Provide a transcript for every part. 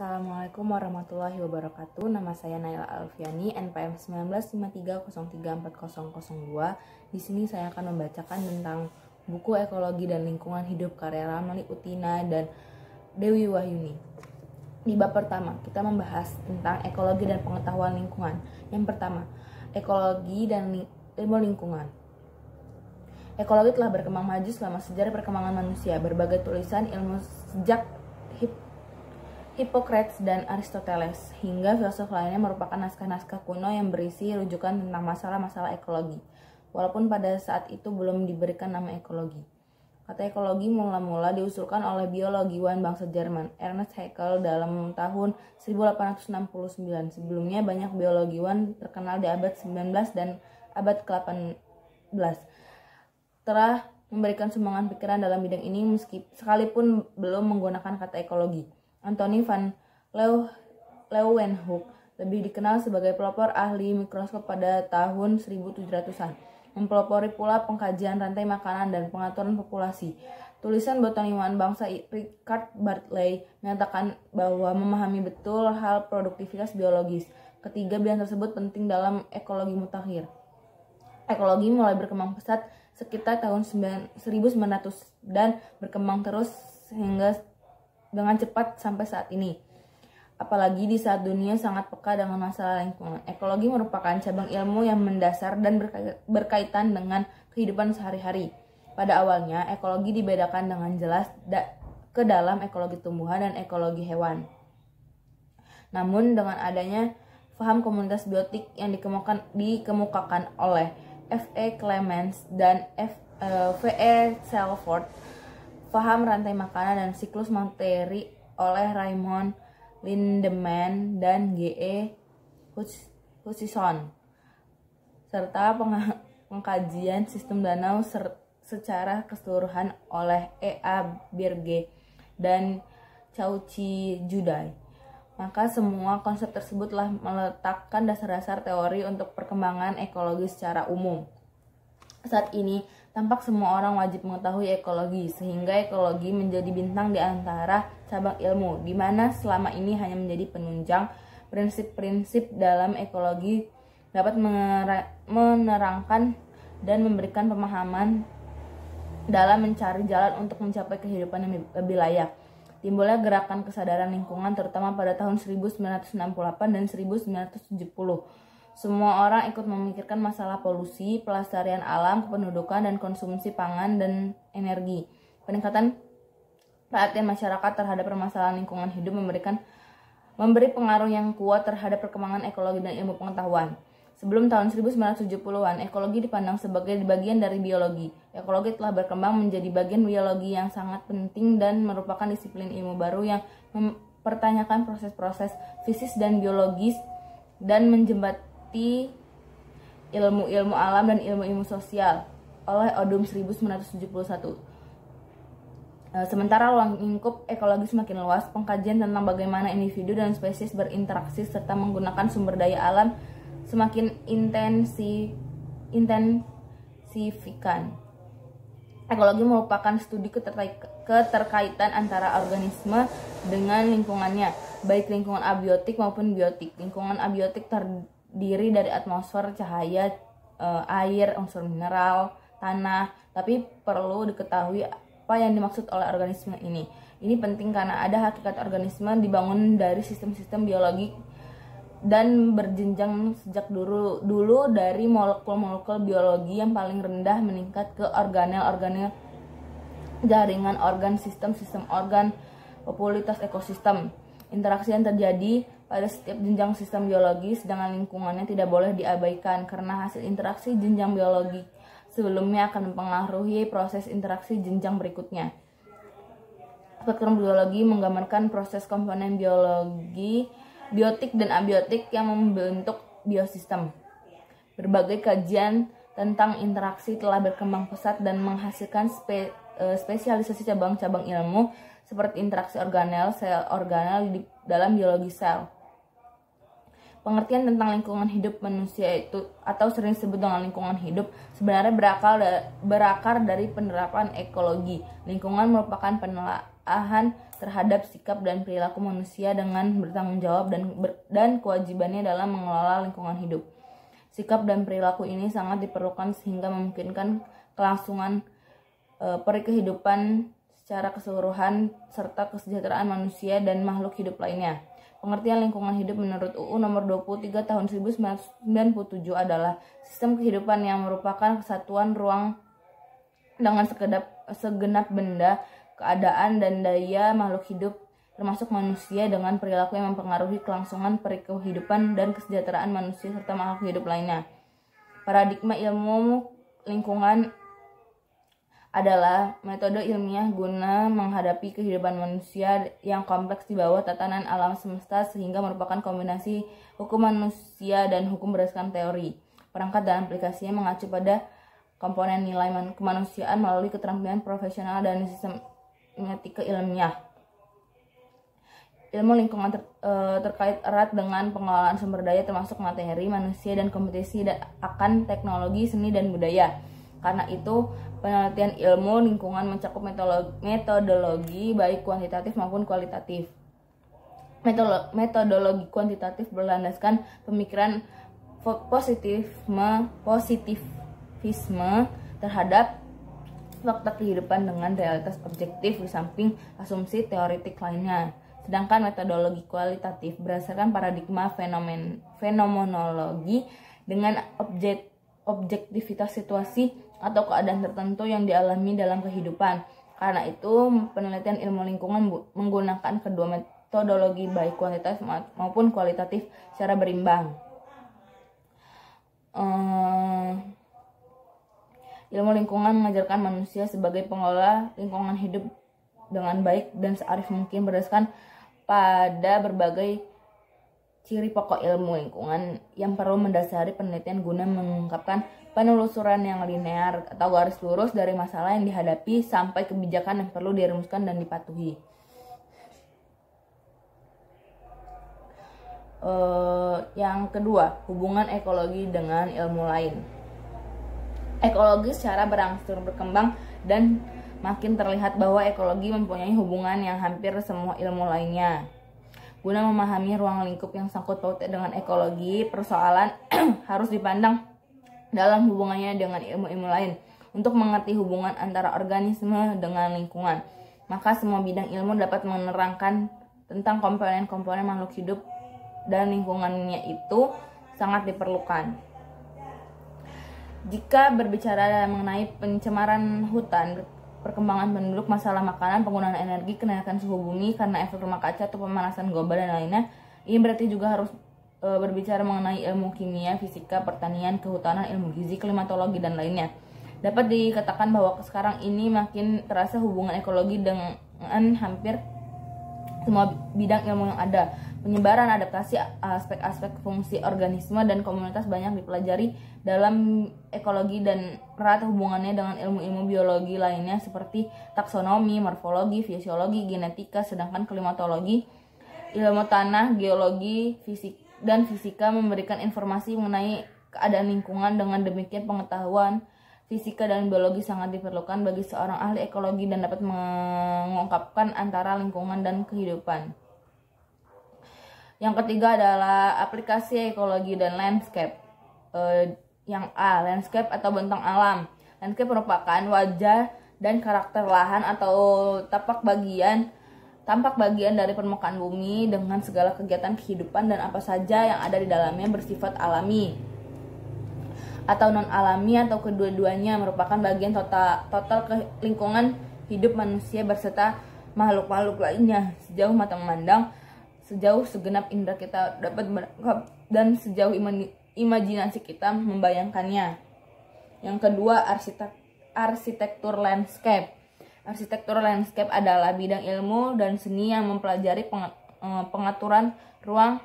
Assalamualaikum warahmatullahi wabarakatuh. Nama saya Naila Alfiani, NPM 1953034002. Di sini saya akan membacakan tentang buku Ekologi dan Lingkungan Hidup karya Ramli Utina dan Dewi Wahyuni. Di bab pertama, kita membahas tentang ekologi dan pengetahuan lingkungan. Yang pertama, ekologi dan ilmu lingkungan. Ekologi telah berkembang maju selama sejarah perkembangan manusia. Berbagai tulisan ilmu sejak Hippocrates dan Aristoteles hingga filosof lainnya merupakan naskah-naskah kuno yang berisi rujukan tentang masalah-masalah ekologi, walaupun pada saat itu belum diberikan nama ekologi. Kata ekologi mula-mula diusulkan oleh biologiwan bangsa Jerman, Ernst Haeckel dalam tahun 1869. Sebelumnya banyak biologiwan terkenal di abad 19 dan abad ke-18 telah memberikan sumbangan pikiran dalam bidang ini sekalipun belum menggunakan kata ekologi. Anthony van Leeuwenhoek lebih dikenal sebagai pelopor ahli mikroskop pada tahun 1700-an. Mempelopori pula pengkajian rantai makanan dan pengaturan populasi. Tulisan botaniwan bangsa Richard Bartley menyatakan bahwa memahami betul hal produktivitas biologis. Ketiga bidang tersebut penting dalam ekologi mutakhir. Ekologi mulai berkembang pesat sekitar tahun 1900 dan berkembang terus hingga dengan cepat sampai saat ini. Apalagi di saat dunia sangat peka dengan masalah lingkungan. Ekologi merupakan cabang ilmu yang mendasar dan berkaitan dengan kehidupan sehari-hari. Pada awalnya, ekologi dibedakan dengan jelas ke dalam ekologi tumbuhan dan ekologi hewan. Namun dengan adanya paham komunitas biotik yang dikemukakan oleh F.E. Clements dan V.E. Selford, paham rantai makanan dan siklus materi oleh Raymond Lindemann dan G.E. Hutchison, serta pengkajian sistem danau secara keseluruhan oleh E.A. Birge dan Chauci Judai. Maka semua konsep tersebut telah meletakkan dasar-dasar teori untuk perkembangan ekologi secara umum. Saat ini, tampak semua orang wajib mengetahui ekologi, sehingga ekologi menjadi bintang di antara cabang ilmu, di mana selama ini hanya menjadi penunjang. Prinsip-prinsip dalam ekologi dapat menerangkan dan memberikan pemahaman dalam mencari jalan untuk mencapai kehidupan yang lebih layak. Timbulnya gerakan kesadaran lingkungan terutama pada tahun 1968 dan 1970. Semua orang ikut memikirkan masalah polusi, pelestarian alam, kependudukan, dan konsumsi pangan dan energi. Peningkatan perhatian masyarakat terhadap permasalahan lingkungan hidup memberi pengaruh yang kuat terhadap perkembangan ekologi dan ilmu pengetahuan. Sebelum tahun 1970-an, ekologi dipandang sebagai bagian dari biologi. Ekologi telah berkembang menjadi bagian biologi yang sangat penting dan merupakan disiplin ilmu baru yang mempertanyakan proses-proses fisik dan biologis dan menjembati ilmu-ilmu alam dan ilmu-ilmu sosial oleh Odum 1971. Sementara ruang lingkup ekologi semakin luas, pengkajian tentang bagaimana individu dan spesies berinteraksi serta menggunakan sumber daya alam semakin intensifikan. Ekologi merupakan studi keterkaitan antara organisme dengan lingkungannya, baik lingkungan abiotik maupun biotik. Lingkungan abiotik terdiri dari atmosfer, cahaya, air, unsur mineral, tanah, tapi perlu diketahui apa yang dimaksud oleh organisme ini. Ini penting karena ada hakikat organisme dibangun dari sistem-sistem biologi dan berjenjang sejak dulu dari molekul-molekul biologi yang paling rendah meningkat ke organel-organel, jaringan organ, sistem-sistem organ, populitas ekosistem. Interaksi yang terjadi pada setiap jenjang sistem biologis dengan lingkungannya tidak boleh diabaikan karena hasil interaksi jenjang biologi sebelumnya akan mempengaruhi proses interaksi jenjang berikutnya. Spektrum biologi menggambarkan proses komponen biotik dan abiotik yang membentuk biosistem. Berbagai kajian tentang interaksi telah berkembang pesat dan menghasilkan spesialisasi cabang-cabang ilmu seperti interaksi organel, sel organel di dalam biologi sel. Pengertian tentang lingkungan hidup manusia itu atau sering disebut dengan lingkungan hidup sebenarnya berakar dari penerapan ekologi. Lingkungan merupakan penelaahan terhadap sikap dan perilaku manusia dengan bertanggung jawab dan kewajibannya dalam mengelola lingkungan hidup. Sikap dan perilaku ini sangat diperlukan sehingga memungkinkan kelangsungan peri kehidupan secara keseluruhan serta kesejahteraan manusia dan makhluk hidup lainnya. Pengertian lingkungan hidup menurut UU Nomor 23 Tahun 1997 adalah sistem kehidupan yang merupakan kesatuan ruang dengan segenap benda, keadaan, dan daya makhluk hidup termasuk manusia dengan perilaku yang mempengaruhi kelangsungan peri kehidupan dan kesejahteraan manusia serta makhluk hidup lainnya. Paradigma ilmu lingkungan adalah metode ilmiah guna menghadapi kehidupan manusia yang kompleks di bawah tatanan alam semesta sehingga merupakan kombinasi hukum manusia dan hukum berdasarkan teori. Perangkat dan aplikasinya mengacu pada komponen nilai kemanusiaan melalui keterampilan profesional dan sistematika ilmiah. Ilmu lingkungan terkait erat dengan pengelolaan sumber daya termasuk materi, manusia, dan kompetisi akan teknologi, seni, dan budaya. Karena itu, penelitian ilmu lingkungan mencakup metodologi baik kuantitatif maupun kualitatif. Metodologi kuantitatif berlandaskan pemikiran positivisme terhadap fakta kehidupan dengan realitas objektif di samping asumsi teoretik lainnya. Sedangkan metodologi kualitatif berdasarkan paradigma fenomenologi dengan objektivitas situasi atau keadaan tertentu yang dialami dalam kehidupan. Karena itu, penelitian ilmu lingkungan menggunakan kedua metodologi baik kuantitatif maupun kualitatif secara berimbang. Ilmu lingkungan mengajarkan manusia sebagai pengelola lingkungan hidup dengan baik dan searif mungkin berdasarkan pada berbagai ciri pokok ilmu lingkungan yang perlu mendasari penelitian guna mengungkapkan penelusuran yang linear atau garis lurus dari masalah yang dihadapi sampai kebijakan yang perlu dirumuskan dan dipatuhi. Yang kedua, hubungan ekologi dengan ilmu lain. Ekologi secara berangsur berkembang dan makin terlihat bahwa ekologi mempunyai hubungan yang hampir semua ilmu lainnya. Guna memahami ruang lingkup yang sangkut pautnya dengan ekologi, persoalan harus dipandang dalam hubungannya dengan ilmu-ilmu lain. Untuk mengerti hubungan antara organisme dengan lingkungan, maka semua bidang ilmu dapat menerangkan tentang komponen-komponen makhluk hidup dan lingkungannya itu sangat diperlukan. Jika berbicara mengenai pencemaran hutan, perkembangan penduduk, masalah makanan, penggunaan energi, kenaikan suhu bumi karena efek rumah kaca atau pemanasan global dan lainnya, ini berarti juga harus berbicara mengenai ilmu kimia, fisika, pertanian, kehutanan, ilmu gizi, klimatologi, dan lainnya. Dapat dikatakan bahwa sekarang ini makin terasa hubungan ekologi dengan hampir semua bidang ilmu yang ada. Penyebaran, adaptasi, aspek-aspek fungsi organisme dan komunitas banyak dipelajari dalam ekologi dan erat hubungannya dengan ilmu-ilmu biologi lainnya seperti taksonomi, morfologi, fisiologi, genetika, sedangkan klimatologi, ilmu tanah, geologi, fisika memberikan informasi mengenai keadaan lingkungan. Dengan demikian pengetahuan fisika dan biologi sangat diperlukan bagi seorang ahli ekologi dan dapat mengungkapkan antara lingkungan dan kehidupan. Yang ketiga adalah aplikasi ekologi dan landscape. Yang A, landscape atau bentang alam. Landscape merupakan wajah dan karakter lahan atau tampak bagian dari permukaan bumi dengan segala kegiatan kehidupan dan apa saja yang ada di dalamnya bersifat alami atau non-alami atau kedua-duanya, merupakan bagian total lingkungan hidup manusia berserta makhluk-makhluk lainnya. Sejauh mata memandang, sejauh segenap indera kita dapat menangkap, dan sejauh imajinasi kita membayangkannya. Yang kedua, arsitektur landscape. Arsitektur landscape adalah bidang ilmu dan seni yang mempelajari pengaturan ruang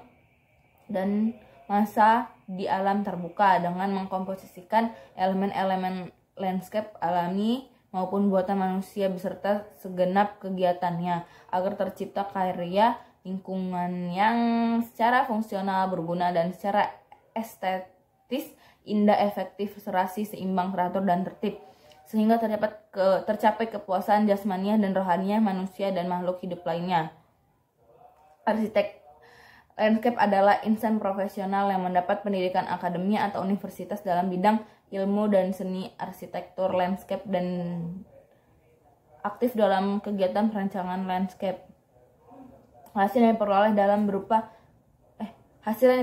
dan masa di alam terbuka dengan mengkomposisikan elemen-elemen landscape alami maupun buatan manusia beserta segenap kegiatannya agar tercipta karya lingkungan yang secara fungsional berguna dan secara estetis indah, efektif, serasi, seimbang, teratur, dan tertib. sehingga tercapai kepuasan jasmaniah dan rohaniah manusia dan makhluk hidup lainnya. Arsitek landscape adalah insan profesional yang mendapat pendidikan akademia atau universitas dalam bidang ilmu dan seni arsitektur landscape dan aktif dalam kegiatan perancangan landscape. Hasil yang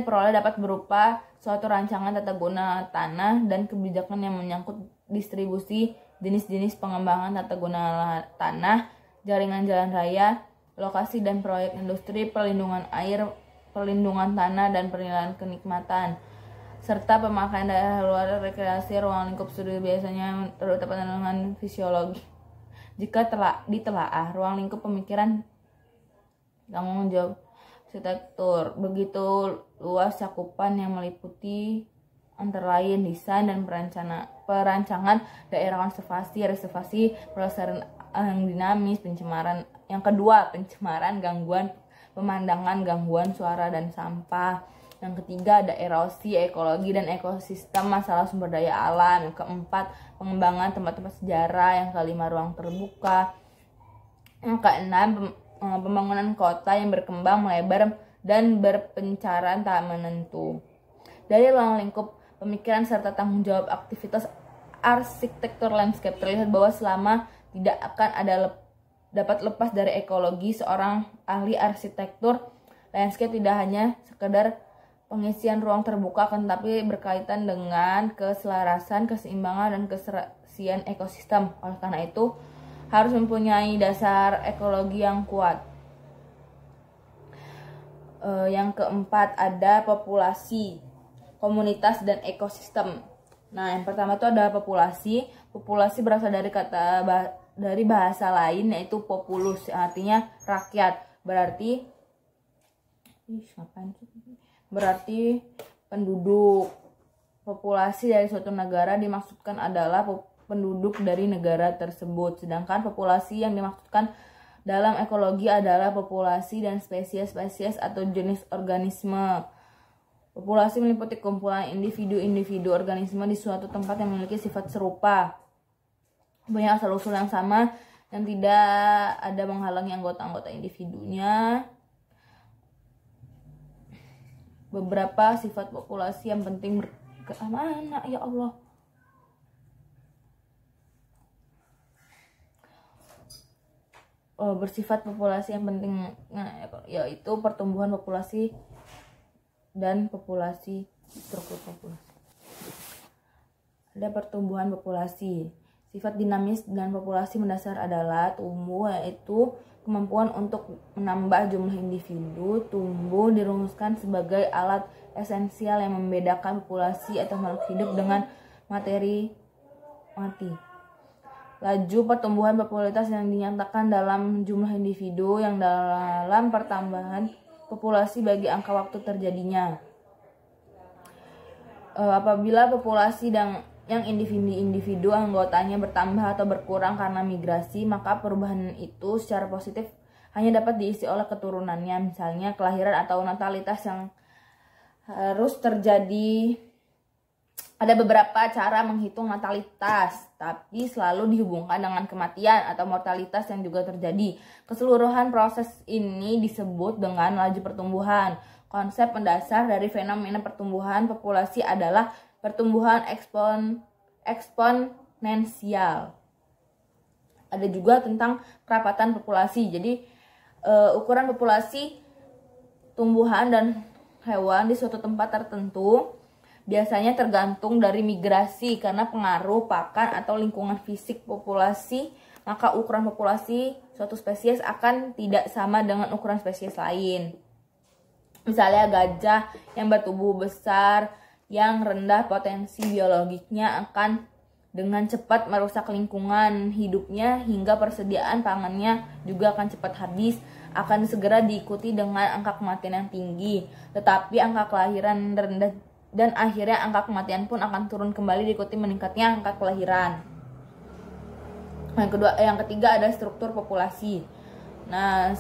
diperoleh dapat berupa suatu rancangan tata guna tanah dan kebijakan yang menyangkut distribusi, jenis-jenis pengembangan tata guna tanah, jaringan jalan raya, lokasi dan proyek industri, perlindungan air, perlindungan tanah dan penilaian kenikmatan, serta pemakaian daerah luar rekreasi. Ruang lingkup studi biasanya terdapat dengan fisiologi. Jika ditelaah, ruang lingkup pemikiran tanggung jawab arsitektur begitu luas cakupan yang meliputi antara lain desain dan perancangan daerah, konservasi, reservasi, pelestarian yang dinamis, pencemaran. Yang kedua, pencemaran, gangguan pemandangan, gangguan suara dan sampah. Yang ketiga ada erosi, ekologi dan ekosistem, masalah sumber daya alam. Yang keempat, pengembangan tempat-tempat sejarah. Yang kelima, ruang terbuka. Yang keenam, pembangunan kota yang berkembang, melebar, dan berpencaran tak menentu. Dari ruang lingkup pemikiran serta tanggung jawab aktivitas arsitektur landscape terlihat bahwa selama tidak akan dapat lepas dari ekologi, seorang ahli arsitektur landscape tidak hanya sekedar pengisian ruang terbuka, akan tetapi berkaitan dengan keselarasan, keseimbangan, dan keserasian ekosistem. Oleh karena itu, harus mempunyai dasar ekologi yang kuat. Yang keempat ada populasi, komunitas, dan ekosistem. Nah, yang pertama itu ada populasi. Populasi berasal dari bahasa lain yaitu populus, artinya rakyat. Berarti penduduk. Populasi dari suatu negara dimaksudkan adalah penduduk dari negara tersebut. Sedangkan populasi yang dimaksudkan dalam ekologi adalah populasi dan spesies-spesies atau jenis organisme. Populasi meliputi kumpulan individu-individu organisme di suatu tempat yang memiliki sifat serupa, punya asal-usul yang sama, dan tidak ada menghalangi anggota-anggota individunya. Beberapa sifat populasi yang penting mana ya Allah. Bersifat populasi yang penting, yaitu pertumbuhan populasi dan struktur populasi. Ada pertumbuhan populasi. Sifat dinamis dan populasi mendasar adalah tumbuh, yaitu kemampuan untuk menambah jumlah individu. Tumbuh dirumuskan sebagai alat esensial yang membedakan populasi atau makhluk hidup dengan materi mati. Laju pertumbuhan popularitas yang dinyatakan dalam jumlah individu yang dalam pertambahan populasi bagi angka waktu terjadinya. Apabila populasi yang individu anggotanya bertambah atau berkurang karena migrasi, maka perubahan itu secara positif hanya dapat diisi oleh keturunannya. Misalnya kelahiran atau natalitas yang harus terjadi. Ada beberapa cara menghitung natalitas, tapi selalu dihubungkan dengan kematian atau mortalitas yang juga terjadi. Keseluruhan proses ini disebut dengan laju pertumbuhan. Konsep mendasar dari fenomena pertumbuhan populasi adalah pertumbuhan eksponensial. Ada juga tentang kerapatan populasi. Jadi ukuran populasi tumbuhan dan hewan di suatu tempat tertentu biasanya tergantung dari migrasi karena pengaruh pakan atau lingkungan fisik populasi, maka ukuran populasi suatu spesies akan tidak sama dengan ukuran spesies lain. Misalnya gajah yang bertubuh besar, yang rendah potensi biologiknya akan dengan cepat merusak lingkungan hidupnya hingga persediaan pangannya juga akan cepat habis, akan segera diikuti dengan angka kematian yang tinggi. Tetapi angka kelahiran rendah dan akhirnya angka kematian pun akan turun kembali diikuti meningkatnya angka kelahiran. Yang ketiga ada struktur populasi. Nah,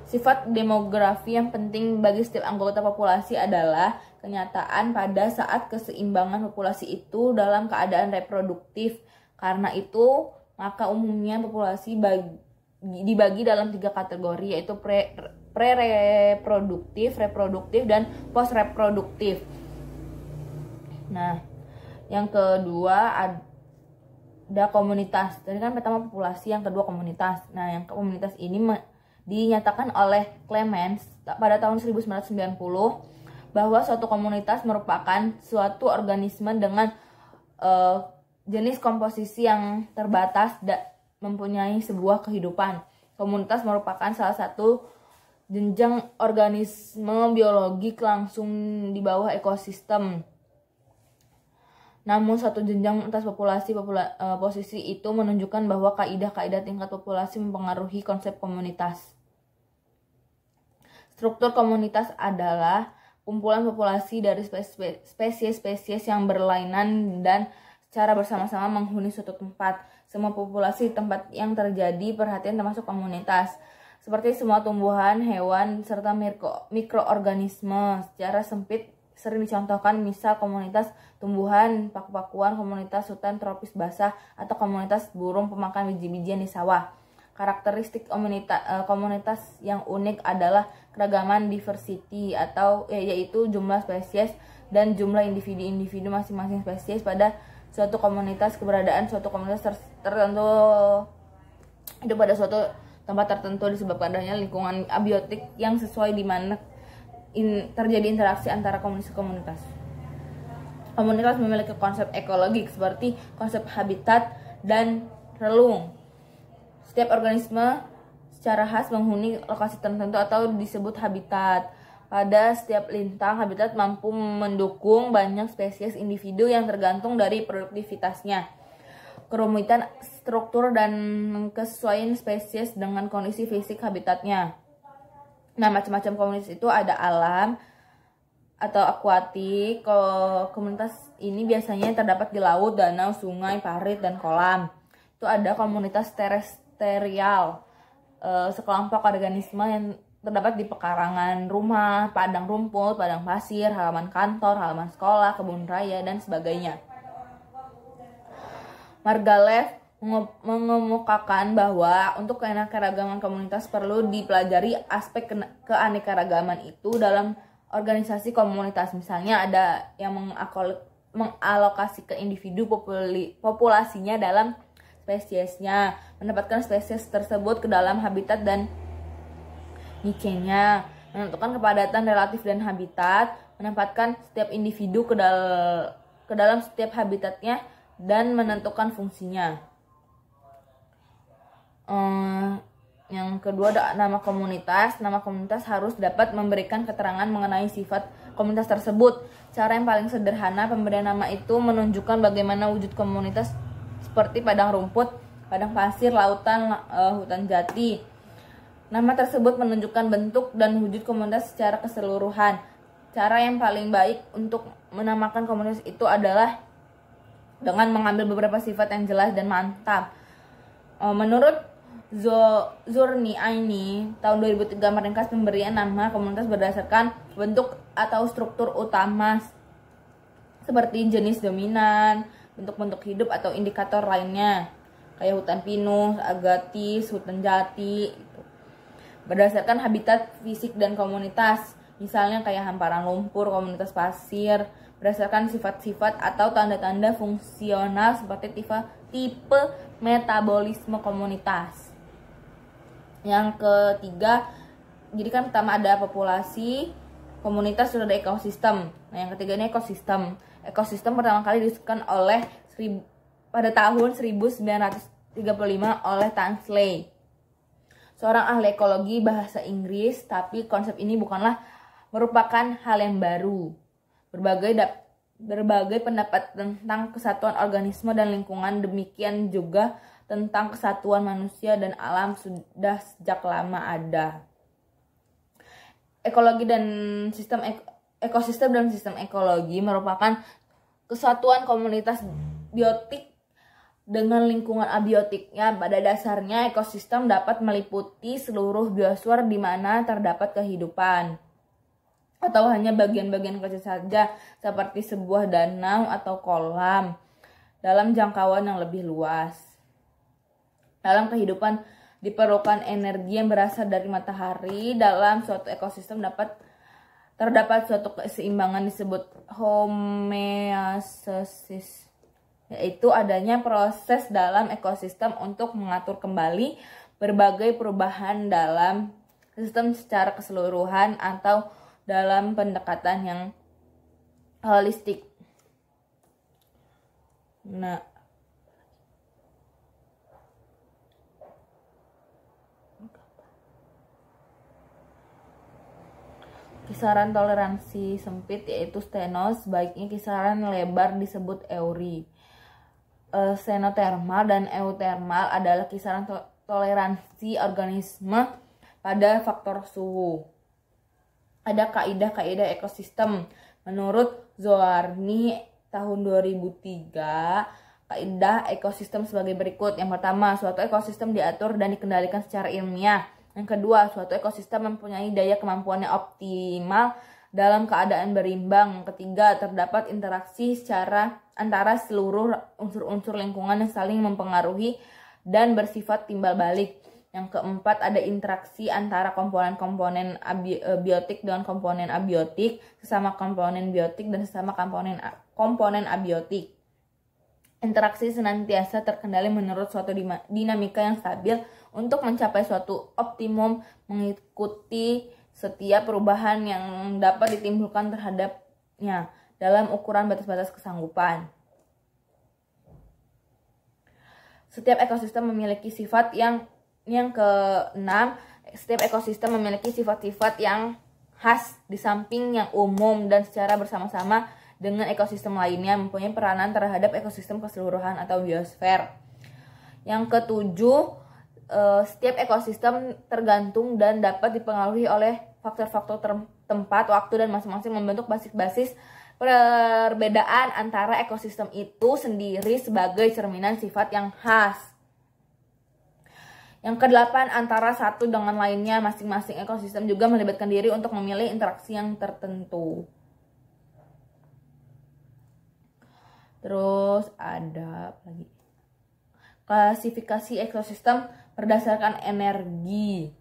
sifat demografi yang penting bagi setiap anggota populasi adalah kenyataan pada saat keseimbangan populasi itu dalam keadaan reproduktif Karena itu, maka umumnya populasi dibagi dalam 3 kategori, yaitu pre-reproduktif, reproduktif, dan post-reproduktif. Nah, yang kedua ada komunitas. Tadi kan pertama populasi, yang kedua komunitas. Nah, yang komunitas ini dinyatakan oleh Clemens pada tahun 1990 bahwa suatu komunitas merupakan suatu organisme dengan jenis komposisi yang terbatas dan mempunyai sebuah kehidupan. Komunitas merupakan salah satu jenjang organisme biologik langsung di bawah ekosistem. Namun satu jenjang atas posisi itu menunjukkan bahwa kaidah-kaidah tingkat populasi mempengaruhi konsep komunitas. Struktur komunitas adalah kumpulan populasi dari spesies-spesies yang berlainan dan secara bersama-sama menghuni suatu tempat. Semua populasi tempat yang terjadi perhatian termasuk komunitas. Seperti semua tumbuhan, hewan, serta mikroorganisme. Secara sempit sering dicontohkan misal komunitas tumbuhan, paku-pakuan, komunitas hutan tropis basah, atau komunitas burung pemakan biji-bijian di sawah. Karakteristik komunitas yang unik adalah keragaman diversity yaitu jumlah spesies dan jumlah individu-individu masing-masing spesies pada suatu komunitas. Keberadaan suatu komunitas tertentu itu pada suatu tempat tertentu disebabkan adanya lingkungan abiotik yang sesuai di mana terjadi interaksi antara komunitas. Komunitas memiliki konsep ekologik seperti konsep habitat dan relung. Setiap organisme secara khas menghuni lokasi tertentu atau disebut habitat. Pada setiap lintang, habitat mampu mendukung banyak spesies individu yang tergantung dari produktivitasnya, kerumitan struktur, dan kesesuaian spesies dengan kondisi fisik habitatnya. Nah, macam-macam komunitas itu ada alam atau akuatik. Komunitas ini biasanya terdapat di laut, danau, sungai, parit, dan kolam. Itu ada komunitas terestrial, sekelompok organisme yang terdapat di pekarangan rumah, padang rumput, padang pasir, halaman kantor, halaman sekolah, kebun raya, dan sebagainya. Margalef mengemukakan bahwa untuk keanekaragaman komunitas perlu dipelajari aspek keanekaragaman itu dalam organisasi komunitas. Misalnya ada yang mengalokasi ke individu populasinya dalam spesiesnya, menempatkan spesies tersebut ke dalam habitat dan niche-nya, menentukan kepadatan relatif dan habitat, menempatkan setiap individu ke dalam setiap habitatnya, dan menentukan fungsinya. Yang kedua ada nama komunitas. Nama komunitas harus dapat memberikan keterangan mengenai sifat komunitas tersebut. Cara yang paling sederhana pemberian nama itu menunjukkan bagaimana wujud komunitas seperti padang rumput, padang pasir, lautan, hutan jati. Nama tersebut menunjukkan bentuk dan wujud komunitas secara keseluruhan. Cara yang paling baik untuk menamakan komunitas itu adalah dengan mengambil beberapa sifat yang jelas dan mantap. Menurut Zurniaini, tahun 2003 meringkas pemberian nama komunitas berdasarkan bentuk atau struktur utama seperti jenis dominan, bentuk-bentuk hidup atau indikator lainnya kayak hutan pinus, agatis, hutan jati gitu. Berdasarkan habitat fisik dan komunitas, misalnya kayak hamparan lumpur, komunitas pasir. Berdasarkan sifat-sifat atau tanda-tanda fungsional seperti tipe metabolisme komunitas. Yang ketiga, jadi kan pertama ada populasi, komunitas, sudah ada ekosistem. Nah, yang ketiga ini ekosistem. Ekosistem pertama kali disebutkan pada tahun 1935 oleh Tansley, seorang ahli ekologi bahasa Inggris, tapi konsep ini bukanlah merupakan hal yang baru. Berbagai pendapat tentang kesatuan organisme dan lingkungan, demikian juga tentang kesatuan manusia dan alam sudah sejak lama ada. Ekologi dan ekosistem dan sistem ekologi merupakan kesatuan komunitas biotik dengan lingkungan abiotiknya. Pada dasarnya ekosistem dapat meliputi seluruh biosfer di mana terdapat kehidupan, atau hanya bagian-bagian kecil saja seperti sebuah danau atau kolam. dalam jangkauan yang lebih luas. Dalam kehidupan diperlukan energi yang berasal dari matahari. Dalam suatu ekosistem terdapat suatu keseimbangan disebut homeostasis, yaitu adanya proses dalam ekosistem untuk mengatur kembali berbagai perubahan dalam sistem secara keseluruhan atau dalam pendekatan yang holistik. Nah, kisaran toleransi sempit yaitu stenos, baiknya kisaran lebar disebut euri. Xenothermal dan eutermal adalah kisaran toleransi organisme pada faktor suhu. Ada kaidah-kaidah ekosistem. Menurut Zoarni tahun 2003, kaidah ekosistem sebagai berikut. Yang pertama, suatu ekosistem diatur dan dikendalikan secara ilmiah. Yang kedua, suatu ekosistem mempunyai daya kemampuannya optimal dalam keadaan berimbang. Yang ketiga, terdapat interaksi antara seluruh unsur-unsur lingkungan yang saling mempengaruhi dan bersifat timbal balik. Yang keempat, ada interaksi antara komponen-komponen biotik dengan komponen abiotik, sesama komponen biotik dan sesama komponen abiotik. Interaksi senantiasa terkendali menurut suatu dinamika yang stabil untuk mencapai suatu optimum, mengikuti setiap perubahan yang dapat ditimbulkan terhadapnya dalam ukuran batas-batas kesanggupan. Setiap ekosistem memiliki sifat yang keenam, setiap ekosistem memiliki sifat-sifat yang khas di samping yang umum dan secara bersama-sama dengan ekosistem lainnya mempunyai peranan terhadap ekosistem keseluruhan atau biosfer. Yang ketujuh, setiap ekosistem tergantung dan dapat dipengaruhi oleh faktor-faktor tempat, waktu, dan masing-masing membentuk basis-basis perbedaan antara ekosistem itu sendiri sebagai cerminan sifat yang khas. Yang kedelapan, antara satu dengan lainnya masing-masing ekosistem juga melibatkan diri untuk memilih interaksi yang tertentu. Terus ada apa lagi? Klasifikasi ekosistem berdasarkan energi.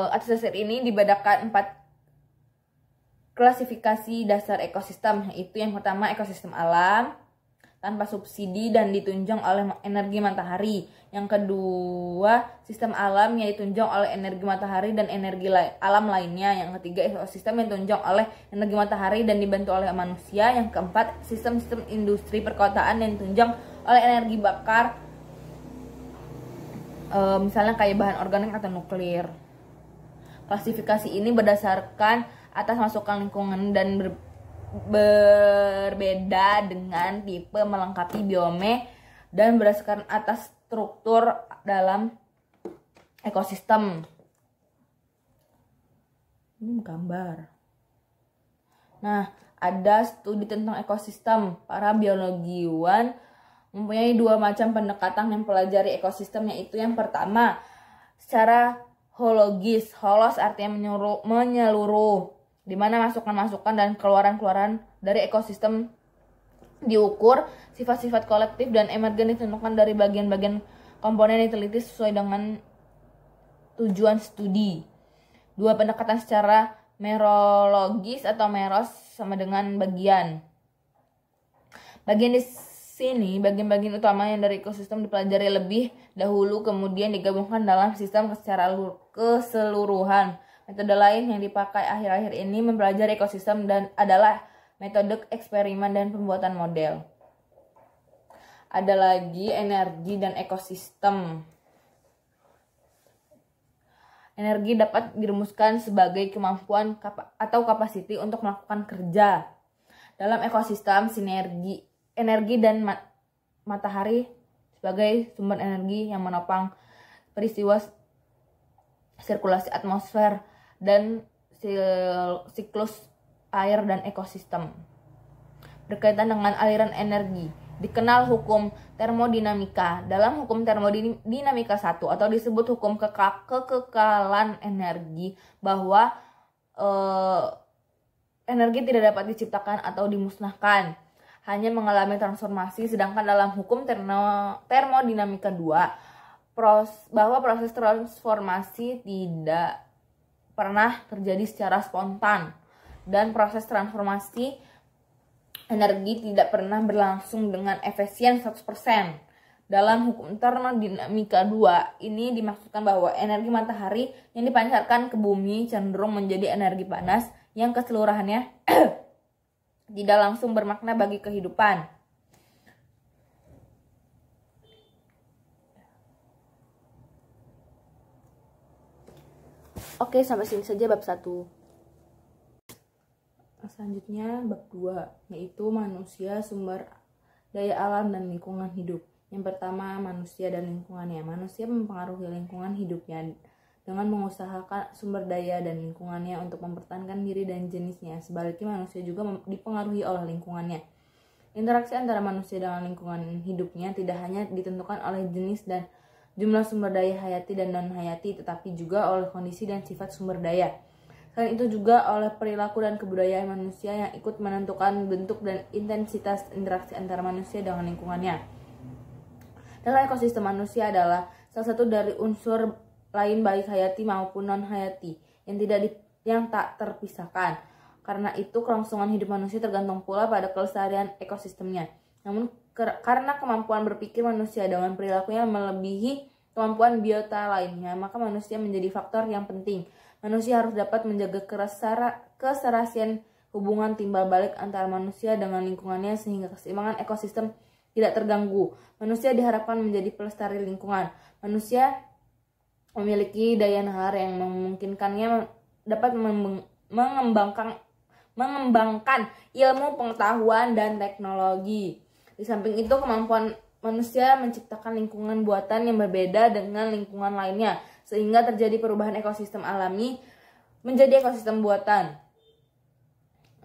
Atas dasar ini dibedakan 4 klasifikasi dasar ekosistem, yaitu yang pertama ekosistem alam tanpa subsidi dan ditunjang oleh energi matahari. Yang kedua, sistem alam yang ditunjang oleh energi matahari dan energi alam lainnya. Yang ketiga, ekosistem yang ditunjang oleh energi matahari dan dibantu oleh manusia. Yang keempat, sistem-sistem industri perkotaan yang ditunjang oleh energi bakar, misalnya kayak bahan organik atau nuklir. Klasifikasi ini berdasarkan atas masukan lingkungan dan berbeda dengan tipe melengkapi biome dan berdasarkan atas struktur dalam ekosistem. Gambar. Nah, ada studi tentang ekosistem. Para biologiwan mempunyai 2 macam pendekatan yang mempelajari ekosistem, yaitu yang pertama secara hologis. Holos artinya menyeluruh, di mana masukan-masukan dan keluaran-keluaran dari ekosistem diukur, sifat-sifat kolektif dan emergen ditentukan dari bagian-bagian komponen yang diteliti sesuai dengan tujuan studi. 2 pendekatan secara merologis atau meros sama dengan bagian. Bagian di sini, bagian-bagian utama yang dari ekosistem dipelajari lebih dahulu kemudian digabungkan dalam sistem secara keseluruhan. Metode lain yang dipakai akhir-akhir ini mempelajari ekosistem dan adalah metode eksperimen dan pembuatan model. Ada lagi energi dan ekosistem. Energi dapat dirumuskan sebagai kemampuan atau kapasiti untuk melakukan kerja. Dalam ekosistem, energi dan matahari sebagai sumber energi yang menopang peristiwa sirkulasi atmosfer dan siklus air dan ekosistem. Berkaitan dengan aliran energi, dikenal hukum termodinamika. Dalam hukum termodinamika 1 atau disebut hukum kekekalan energi, bahwa energi tidak dapat diciptakan atau dimusnahkan. hanya mengalami transformasi, sedangkan dalam hukum termodinamika 2 bahwa proses transformasi tidak pernah terjadi secara spontan dan proses transformasi energi tidak pernah berlangsung dengan efisien 100%. Dalam hukum termodinamika 2 ini dimaksudkan bahwa energi matahari yang dipancarkan ke bumi cenderung menjadi energi panas yang keseluruhannya tidak langsung bermakna bagi kehidupan. Oke, sampai sini saja bab 1. Selanjutnya bab 2, yaitu manusia, sumber daya alam dan lingkungan hidup. Yang pertama, manusia dan lingkungannya. Manusia mempengaruhi lingkungan hidupnya dengan mengusahakan sumber daya dan lingkungannya untuk mempertahankan diri dan jenisnya. Sebaliknya, manusia juga dipengaruhi oleh lingkungannya. Interaksi antara manusia dengan lingkungan hidupnya tidak hanya ditentukan oleh jenis dan jumlah sumber daya hayati dan non-hayati, tetapi juga oleh kondisi dan sifat sumber daya. Selain itu juga oleh perilaku dan kebudayaan manusia yang ikut menentukan bentuk dan intensitas interaksi antara manusia dengan lingkungannya. Dalam ekosistem, manusia adalah salah satu dari unsur lain baik hayati maupun non-hayati yang tak terpisahkan. Karena itu kelangsungan hidup manusia tergantung pula pada kelestarian ekosistemnya. Namun karena kemampuan berpikir manusia dengan perilaku yang melebihi kemampuan biota lainnya, maka manusia menjadi faktor yang penting. Manusia harus dapat menjaga keserasian hubungan timbal balik antara manusia dengan lingkungannya sehingga keseimbangan ekosistem tidak terganggu. Manusia diharapkan menjadi pelestari lingkungan. Manusia memiliki daya nalar yang memungkinkannya dapat mengembangkan ilmu, pengetahuan, dan teknologi. Di samping itu, kemampuan manusia menciptakan lingkungan buatan yang berbeda dengan lingkungan lainnya, sehingga terjadi perubahan ekosistem alami menjadi ekosistem buatan.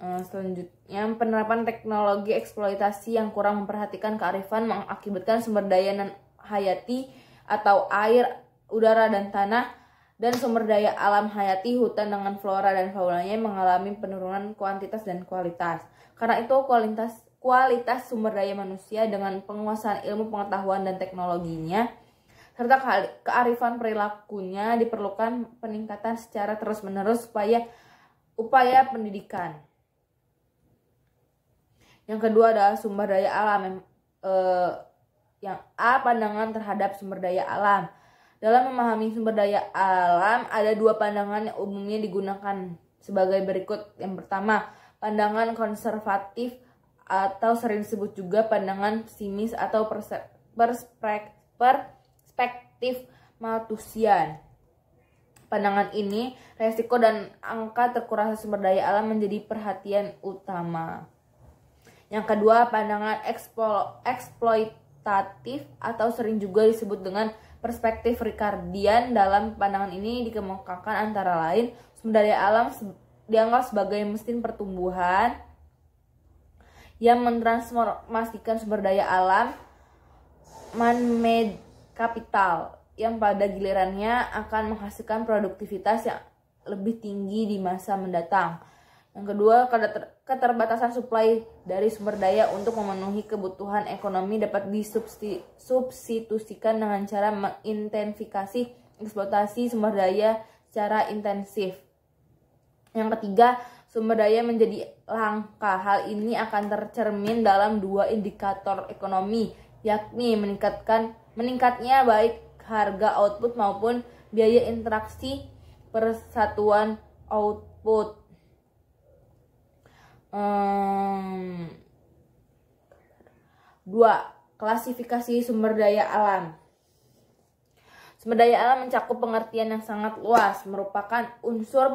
Selanjutnya, penerapan teknologi eksploitasi yang kurang memperhatikan kearifan mengakibatkan sumber daya non-hayati atau air, udara, dan tanah, dan sumber daya alam hayati, hutan dengan flora dan faunanya mengalami penurunan kuantitas dan kualitas. Karena itu, kualitas sumber daya manusia dengan penguasaan ilmu, pengetahuan, dan teknologinya serta kearifan perilakunya diperlukan peningkatan secara terus-menerus upaya pendidikan. Yang kedua adalah sumber daya alam. Yang A, pandangan terhadap sumber daya alam. Dalam memahami sumber daya alam, ada dua pandangan yang umumnya digunakan sebagai berikut. Yang pertama, pandangan konservatif atau sering disebut juga pandangan pesimis atau perspektif Malthusian. Pandangan ini, resiko dan angka terkurasnya sumber daya alam menjadi perhatian utama. Yang kedua, pandangan eksploitatif atau sering juga disebut dengan perspektif Ricardian. Dalam pandangan ini dikemukakan antara lain sumber daya alam dianggap sebagai mesin pertumbuhan yang mentransformasikan sumber daya alam man-made capital yang pada gilirannya akan menghasilkan produktivitas yang lebih tinggi di masa mendatang. Yang kedua, keterbatasan suplai dari sumber daya untuk memenuhi kebutuhan ekonomi dapat disubstitusikan dengan cara mengintensifikasi eksploitasi sumber daya secara intensif. Yang ketiga, sumber daya menjadi langka. Hal ini akan tercermin dalam dua indikator ekonomi, yakni meningkatnya baik harga output maupun biaya interaksi per satuan output. Dua, klasifikasi sumber daya alam. Sumber daya alam mencakup pengertian yang sangat luas, merupakan unsur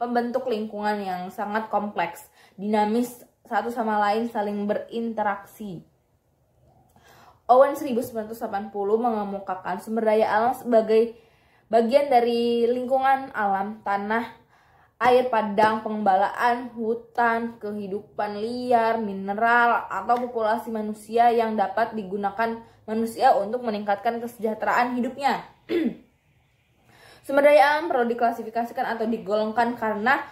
pembentuk lingkungan yang sangat kompleks, dinamis, satu sama lain saling berinteraksi. Owen 1980 mengemukakan sumber daya alam sebagai bagian dari lingkungan alam, tanah, air padang, pengembalaan, hutan, kehidupan liar, mineral, atau populasi manusia yang dapat digunakan manusia untuk meningkatkan kesejahteraan hidupnya. Sumber daya alam perlu diklasifikasikan atau digolongkan karena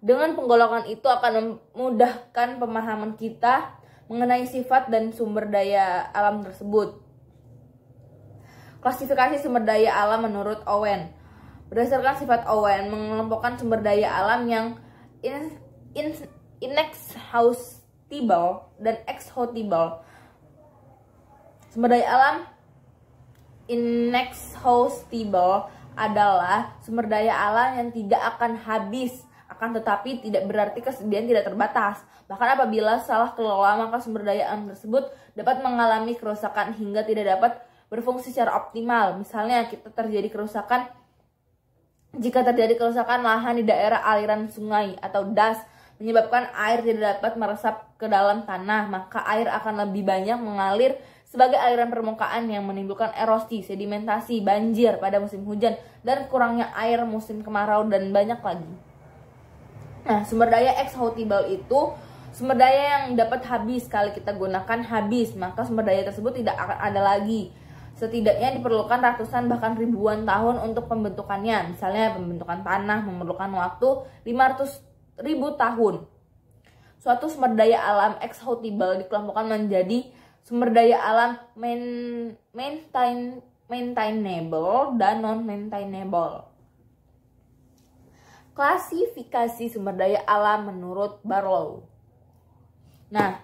dengan penggolongan itu akan memudahkan pemahaman kita mengenai sifat dan sumber daya alam tersebut. Klasifikasi sumber daya alam menurut Owen. Berdasarkan sifat Owen, mengelompokkan sumber daya alam yang inexhaustible dan exhaustible. Sumber daya alam inexhaustible adalah sumber daya alam yang tidak akan habis, akan tetapi tidak berarti kesediaan tidak terbatas. Bahkan apabila salah kelola, maka sumber daya alam tersebut dapat mengalami kerusakan hingga tidak dapat berfungsi secara optimal. Misalnya jika terjadi kerusakan lahan di daerah aliran sungai atau das menyebabkan air tidak dapat meresap ke dalam tanah, maka air akan lebih banyak mengalir sebagai aliran permukaan yang menimbulkan erosi, sedimentasi, banjir pada musim hujan, dan kurangnya air musim kemarau, dan banyak lagi. Nah, sumber daya exhaustible itu sumber daya yang dapat habis. Sekali kita gunakan habis, maka sumber daya tersebut tidak akan ada lagi. Setidaknya diperlukan ratusan bahkan ribuan tahun untuk pembentukannya. Misalnya pembentukan tanah memerlukan waktu 500.000 tahun. Suatu sumber daya alam exhaustible dikelompokkan menjadi sumber daya alam maintainable dan non-maintainable. Klasifikasi sumber daya alam menurut Barlow. Nah,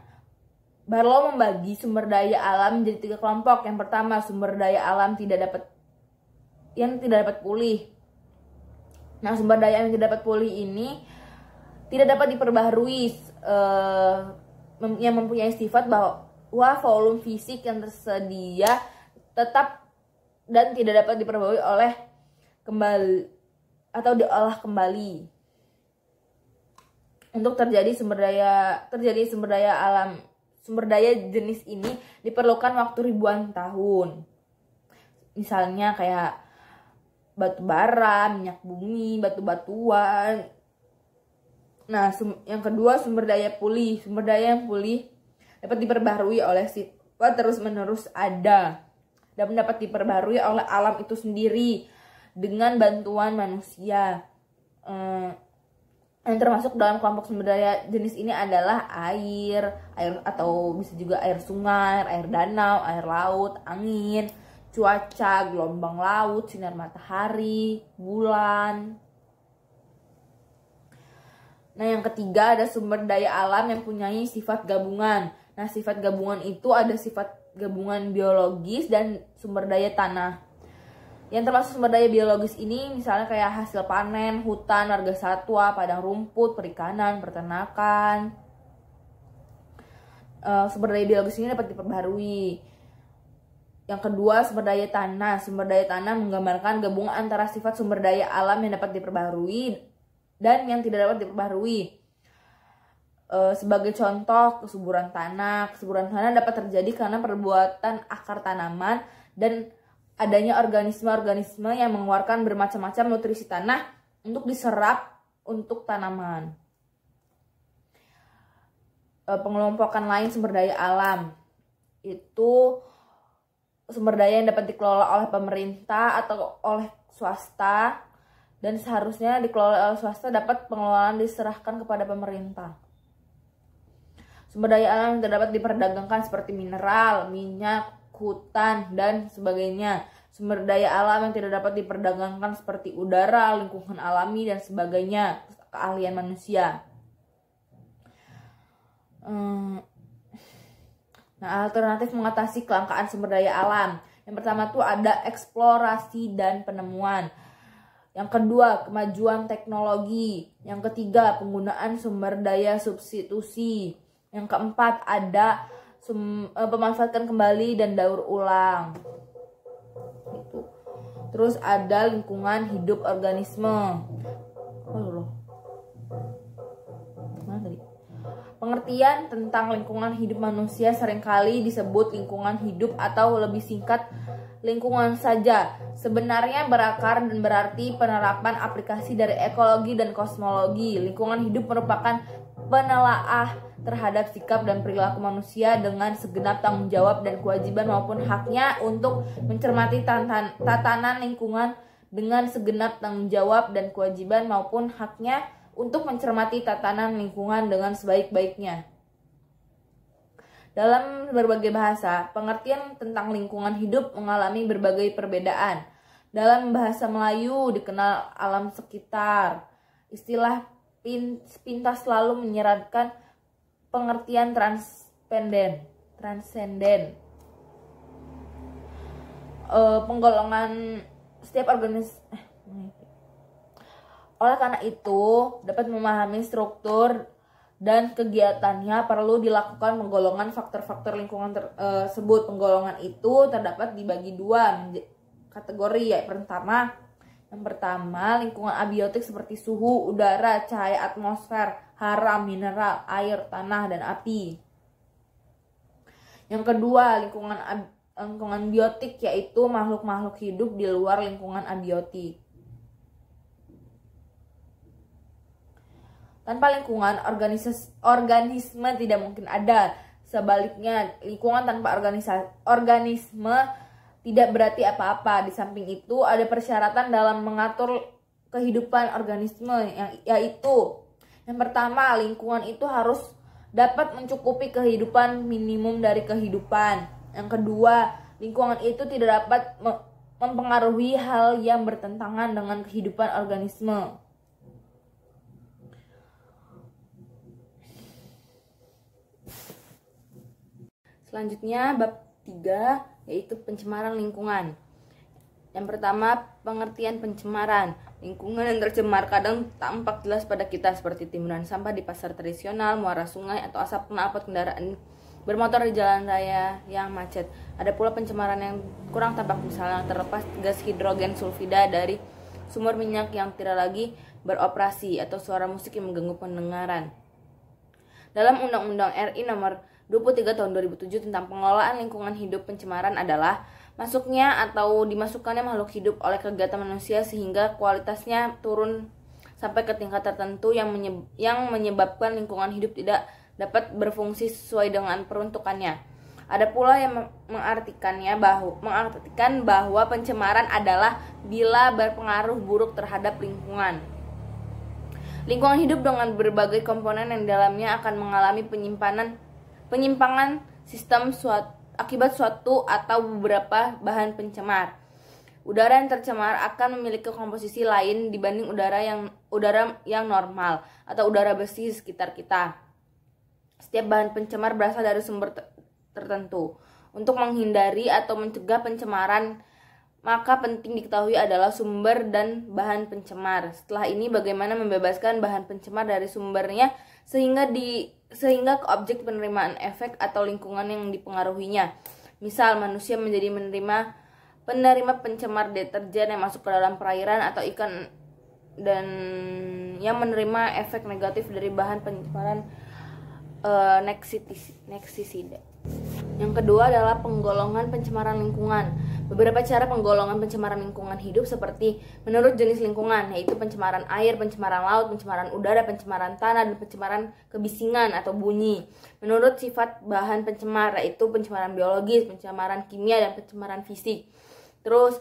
Barlow membagi sumber daya alam menjadi 3 kelompok. Yang pertama, sumber daya alam yang tidak dapat pulih. Nah, sumber daya yang tidak dapat pulih ini tidak dapat diperbaharui, yang mempunyai sifat bahwa volume fisik yang tersedia tetap dan tidak dapat diperbaharui oleh kembali atau diolah kembali. Untuk terjadi sumber daya jenis ini diperlukan waktu ribuan tahun. Misalnya kayak batu bara, minyak bumi, batu-batuan. Nah, yang kedua sumber daya pulih. Sumber daya yang pulih dapat diperbaharui oleh sifat terus-menerus ada dan dapat diperbaharui oleh alam itu sendiri dengan bantuan manusia. Yang termasuk dalam kelompok sumber daya jenis ini adalah air atau bisa juga air sungai, air danau, air laut, angin, cuaca, gelombang laut, sinar matahari, bulan. Nah, yang ketiga ada sumber daya alam yang punyai sifat gabungan. Nah, sifat gabungan itu ada sifat gabungan biologis dan sumber daya tanah. Yang termasuk sumber daya biologis ini misalnya kayak hasil panen, hutan, marga satwa, padang rumput, perikanan, peternakan. Sumber daya biologis ini dapat diperbaharui. Yang kedua, sumber daya tanah. Sumber daya tanah menggambarkan gabungan antara sifat sumber daya alam yang dapat diperbaharui dan yang tidak dapat diperbaharui. Sebagai contoh, kesuburan tanah. Kesuburan tanah dapat terjadi karena perbuatan akar tanaman dan adanya organisme-organisme yang mengeluarkan bermacam-macam nutrisi tanah untuk diserap untuk tanaman. Pengelompokan lain sumber daya alam itu sumber daya yang dapat dikelola oleh pemerintah atau oleh swasta, dan seharusnya dikelola oleh swasta dapat pengelolaan diserahkan kepada pemerintah. Sumber daya alam yang tidak dapat diperdagangkan seperti mineral, minyak, hutan, dan sebagainya. Sumber daya alam yang tidak dapat diperdagangkan seperti udara, lingkungan alami, dan sebagainya. Keahlian manusia. Nah, alternatif mengatasi kelangkaan sumber daya alam. Yang pertama tuh ada eksplorasi dan penemuan. Yang kedua, kemajuan teknologi. Yang ketiga, penggunaan sumber daya substitusi. Yang keempat, ada pemanfaatan kembali dan daur ulang. Gitu. Terus ada lingkungan hidup organisme. Pengertian tentang lingkungan hidup manusia seringkali disebut lingkungan hidup atau lebih singkat lingkungan saja. Sebenarnya berakar dan berarti penerapan aplikasi dari ekologi dan kosmologi. Lingkungan hidup merupakan penelaah terhadap sikap dan perilaku manusia dengan segenap tanggung jawab dan kewajiban maupun haknya untuk mencermati tatanan lingkungan dengan segenap tanggung jawab dan kewajiban maupun haknya untuk mencermati tatanan lingkungan dengan sebaik-baiknya. Dalam berbagai bahasa, pengertian tentang lingkungan hidup mengalami berbagai perbedaan. Dalam bahasa Melayu dikenal alam sekitar. Istilah pintas selalu menyeratkan pengertian transenden. Penggolongan setiap oleh karena itu, dapat memahami struktur dan kegiatannya perlu dilakukan penggolongan faktor-faktor lingkungan tersebut. Penggolongan itu terdapat dibagi dua kategori, yaitu yang pertama lingkungan abiotik seperti suhu, udara, cahaya atmosfer, hara, mineral, air, tanah, dan api. Yang kedua lingkungan biotik, yaitu makhluk-makhluk hidup di luar lingkungan abiotik. Tanpa lingkungan, organisme tidak mungkin ada. Sebaliknya, lingkungan tanpa organisme tidak berarti apa-apa. Di samping itu, ada persyaratan dalam mengatur kehidupan organisme, yaitu yang pertama, lingkungan itu harus dapat mencukupi kehidupan minimum dari kehidupan. Yang kedua, lingkungan itu tidak dapat mempengaruhi hal yang bertentangan dengan kehidupan organisme. Selanjutnya bab 3, yaitu pencemaran lingkungan. Yang pertama, pengertian pencemaran. Lingkungan yang tercemar kadang tampak jelas pada kita, seperti timbunan sampah di pasar tradisional, muara sungai, atau asap knalpot kendaraan bermotor di jalan raya yang macet. Ada pula pencemaran yang kurang tampak, misalnya terlepas gas hidrogen sulfida dari sumur minyak yang tidak lagi beroperasi, atau suara musik yang mengganggu pendengaran. Dalam Undang-Undang RI nomor 23 tahun 2007 tentang pengelolaan lingkungan hidup, pencemaran adalah masuknya atau dimasukkannya makhluk hidup oleh kegiatan manusia sehingga kualitasnya turun sampai ke tingkat tertentu yang menyebabkan lingkungan hidup tidak dapat berfungsi sesuai dengan peruntukannya. Ada pula yang mengartikan bahwa pencemaran adalah bila berpengaruh buruk terhadap lingkungan. Lingkungan hidup dengan berbagai komponen yang dalamnya akan mengalami penyimpangan sistem akibat suatu atau beberapa bahan pencemar. Udara yang tercemar akan memiliki komposisi lain dibanding udara yang normal atau udara bersih di sekitar kita. Setiap bahan pencemar berasal dari sumber tertentu. Untuk menghindari atau mencegah pencemaran, maka penting diketahui adalah sumber dan bahan pencemar. Setelah ini, bagaimana membebaskan bahan pencemar dari sumbernya sehingga ke objek penerimaan efek atau lingkungan yang dipengaruhinya. Misal, manusia menjadi penerima pencemar deterjen yang masuk ke dalam perairan, atau ikan dan yang menerima efek negatif dari bahan pencemaran nektisida. Yang kedua adalah penggolongan pencemaran lingkungan. Beberapa cara penggolongan pencemaran lingkungan hidup seperti menurut jenis lingkungan, yaitu pencemaran air, pencemaran laut, pencemaran udara, pencemaran tanah, dan pencemaran kebisingan atau bunyi. Menurut sifat bahan pencemar, yaitu pencemaran biologis, pencemaran kimia, dan pencemaran fisik. Terus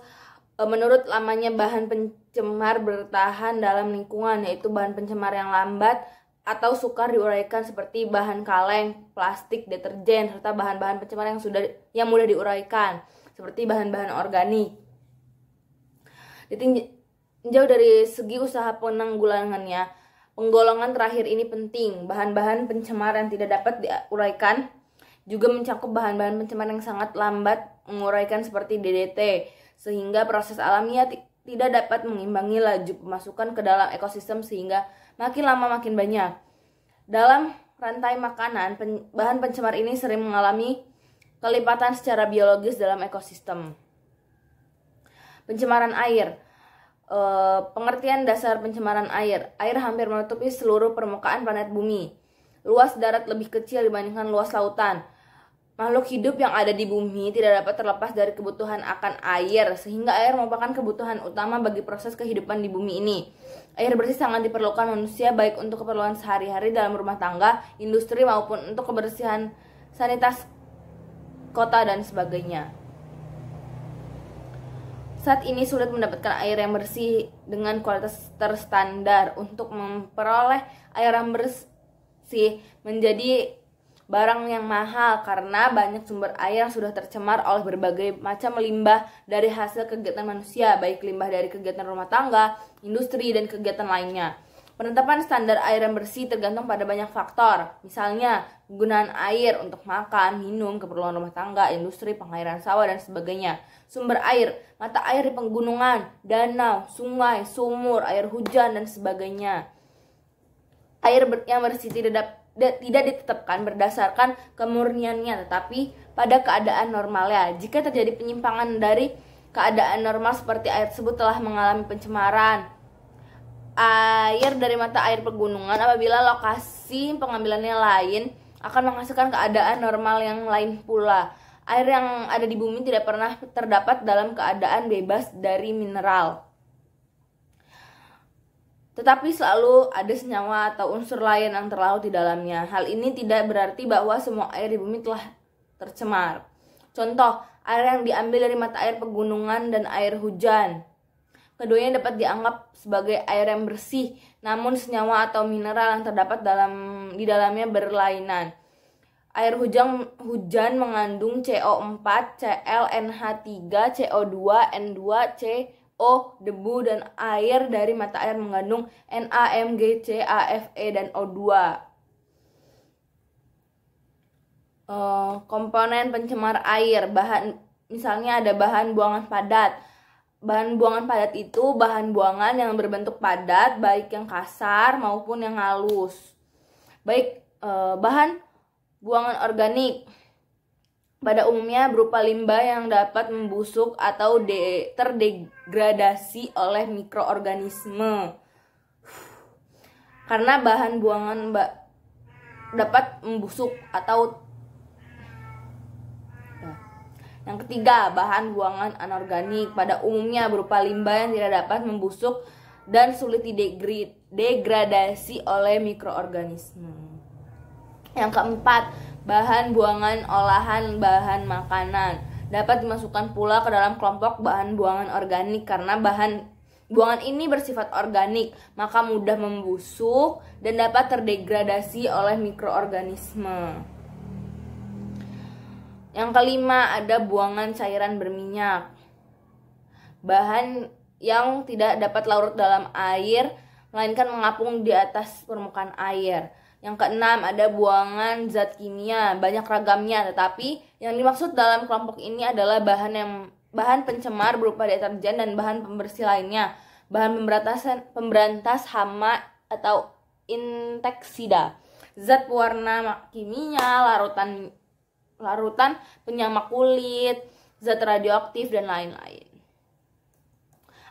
menurut lamanya bahan pencemar bertahan dalam lingkungan, yaitu bahan pencemar yang lambat atau sukar diuraikan seperti bahan kaleng, plastik, deterjen, serta bahan-bahan pencemar yang mudah diuraikan seperti bahan-bahan organik. Ditinjau dari segi usaha penanggulangannya, penggolongan terakhir ini penting. Bahan-bahan pencemar yang tidak dapat diuraikan juga mencakup bahan-bahan pencemar yang sangat lambat menguraikan seperti DDT, sehingga proses alamiah tidak dapat mengimbangi laju pemasukan ke dalam ekosistem sehingga makin lama makin banyak. Dalam rantai makanan, bahan pencemar ini sering mengalami kelipatan secara biologis dalam ekosistem. Pencemaran air. Pengertian dasar pencemaran air. Air hampir menutupi seluruh permukaan planet bumi. Luas darat lebih kecil dibandingkan luas lautan. Makhluk hidup yang ada di bumi tidak dapat terlepas dari kebutuhan akan air, sehingga air merupakan kebutuhan utama bagi proses kehidupan di bumi ini. Air bersih sangat diperlukan manusia, baik untuk keperluan sehari-hari dalam rumah tangga, industri, maupun untuk kebersihan sanitasi kota dan sebagainya. Saat ini sulit mendapatkan air yang bersih dengan kualitas terstandar. Untuk memperoleh air yang bersih menjadi barang yang mahal karena banyak sumber air yang sudah tercemar oleh berbagai macam limbah dari hasil kegiatan manusia, baik limbah dari kegiatan rumah tangga, industri, dan kegiatan lainnya. Penetapan standar air yang bersih tergantung pada banyak faktor, misalnya penggunaan air untuk makan, minum, keperluan rumah tangga, industri, pengairan sawah, dan sebagainya. Sumber air, mata air di pegunungan, danau, sungai, sumur, air hujan, dan sebagainya. Air yang bersih tidak ditetapkan berdasarkan kemurniannya, tetapi pada keadaan normalnya. Jika terjadi penyimpangan dari keadaan normal seperti air tersebut telah mengalami pencemaran air dari mata air pegunungan, apabila lokasi pengambilannya lain, akan menghasilkan keadaan normal yang lain pula. Air yang ada di bumi tidak pernah terdapat dalam keadaan bebas dari mineral, tetapi selalu ada senyawa atau unsur lain yang terlarut di dalamnya. Hal ini tidak berarti bahwa semua air di bumi telah tercemar. Contoh, air yang diambil dari mata air pegunungan dan air hujan. Keduanya dapat dianggap sebagai air yang bersih, namun senyawa atau mineral yang terdapat di dalamnya berlainan. Air hujan mengandung CO4, Cl, NH3, CO2, N2, CO, debu, dan air dari mata air mengandung Na, Mg, C, A, Fe, dan O2. Komponen pencemar air, misalnya ada bahan buangan padat. Bahan buangan padat itu bahan buangan yang berbentuk padat, baik yang kasar maupun yang halus. Bahan buangan organik pada umumnya berupa limbah yang dapat membusuk atau terdegradasi oleh mikroorganisme. Karena bahan buangan dapat membusuk atau yang ketiga, bahan buangan anorganik pada umumnya berupa limbah yang tidak dapat membusuk dan sulit degradasi oleh mikroorganisme. Yang keempat, bahan buangan olahan bahan makanan dapat dimasukkan pula ke dalam kelompok bahan buangan organik karena bahan buangan ini bersifat organik, maka mudah membusuk dan dapat terdegradasi oleh mikroorganisme. Yang kelima, ada buangan cairan berminyak. Bahan yang tidak dapat larut dalam air, melainkan mengapung di atas permukaan air. Yang keenam, ada buangan zat kimia, banyak ragamnya, tetapi yang dimaksud dalam kelompok ini adalah bahan pencemar berupa deterjen dan bahan pembersih lainnya, bahan pemberantas hama atau inseksida, zat pewarna kimia, larutan penyamak kulit, zat radioaktif, dan lain-lain.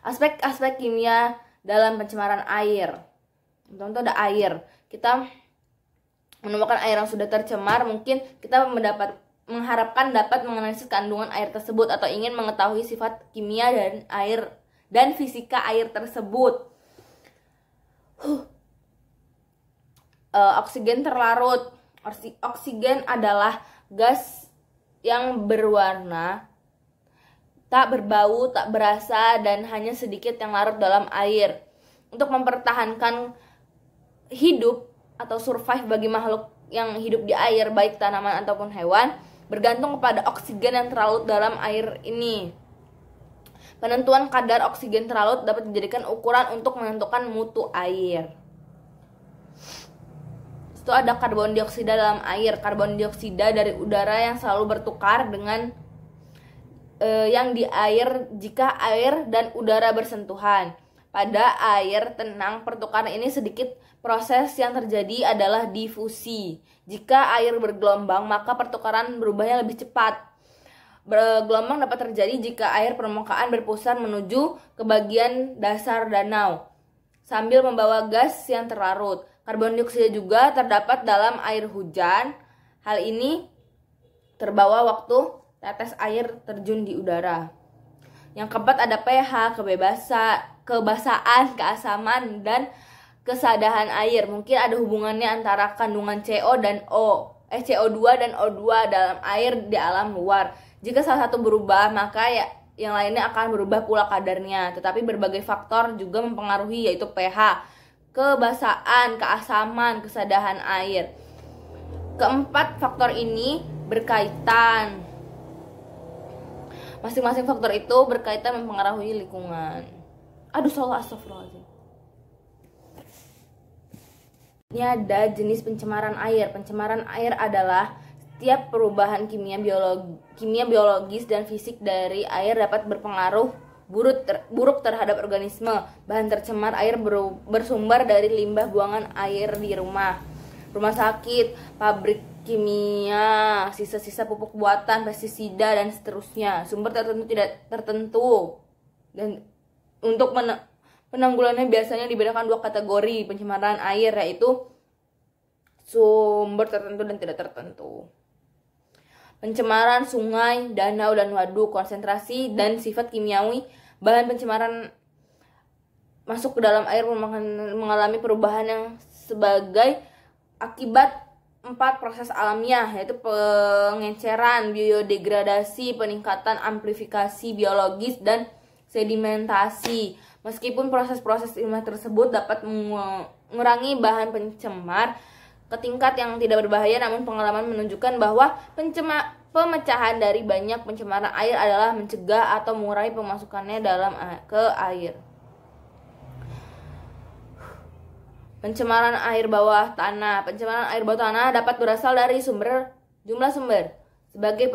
Aspek-aspek kimia dalam pencemaran air. Contoh ada air. Kita menemukan air yang sudah tercemar, mungkin kita mengharapkan dapat menganalisis kandungan air tersebut atau ingin mengetahui sifat kimia dan fisika air tersebut. Oksigen terlarut. Oksigen adalah gas yang berwarna, tak berbau, tak berasa, dan hanya sedikit yang larut dalam air. Untuk mempertahankan hidup atau survive bagi makhluk yang hidup di air, baik tanaman ataupun hewan, bergantung kepada oksigen yang terlarut dalam air ini. Penentuan kadar oksigen terlarut dapat dijadikan ukuran untuk menentukan mutu air. Itu ada karbon dioksida dalam air. Karbon dioksida dari udara yang selalu bertukar dengan yang di air jika air dan udara bersentuhan. Pada air tenang, pertukaran ini sedikit. Proses yang terjadi adalah difusi. Jika air bergelombang, maka pertukaran berubahnya lebih cepat. Bergelombang dapat terjadi jika air permukaan berpusar menuju ke bagian dasar danau sambil membawa gas yang terlarut. Karbon dioksida juga terdapat dalam air hujan. Hal ini terbawa waktu tetes air terjun di udara. Yang keempat ada pH, kebasahan, keasaman, dan kesadahan air. Mungkin ada hubungannya antara kandungan CO2 dan O2 dalam air di alam luar. Jika salah satu berubah, maka yang lainnya akan berubah pula kadarnya. Tetapi berbagai faktor juga mempengaruhi, yaitu pH, kebasahan, keasaman, kesadahan air. Keempat faktor ini berkaitan. Masing-masing faktor itu berkaitan mempengaruhi lingkungan. Aduh, salah, astagfirullahaladzim. Ini ada jenis pencemaran air. Pencemaran air adalah setiap perubahan kimia biologis dan fisik dari air dapat berpengaruh buruk terhadap organisme. Bahan tercemar air bersumber dari limbah buangan air di rumah sakit, pabrik kimia, sisa-sisa pupuk buatan, pestisida, dan seterusnya. Sumber tertentu tidak tertentu. Dan untuk penanggulannya biasanya dibedakan dua kategori pencemaran air, yaitu sumber tertentu dan tidak tertentu. Pencemaran sungai, danau, dan waduk, konsentrasi dan sifat kimiawi bahan pencemaran masuk ke dalam air mengalami perubahan yang sebagai akibat 4 proses alamiah, yaitu pengenceran, biodegradasi, peningkatan amplifikasi biologis, dan sedimentasi. Meskipun proses-proses ilmiah tersebut dapat mengurangi bahan pencemar ke tingkat yang tidak berbahaya, namun pengalaman menunjukkan bahwa pemecahan dari banyak pencemaran air adalah mencegah atau mengurangi pemasukannya ke air. Pencemaran air bawah tanah. Pencemaran air bawah tanah dapat berasal dari jumlah sumber sebagai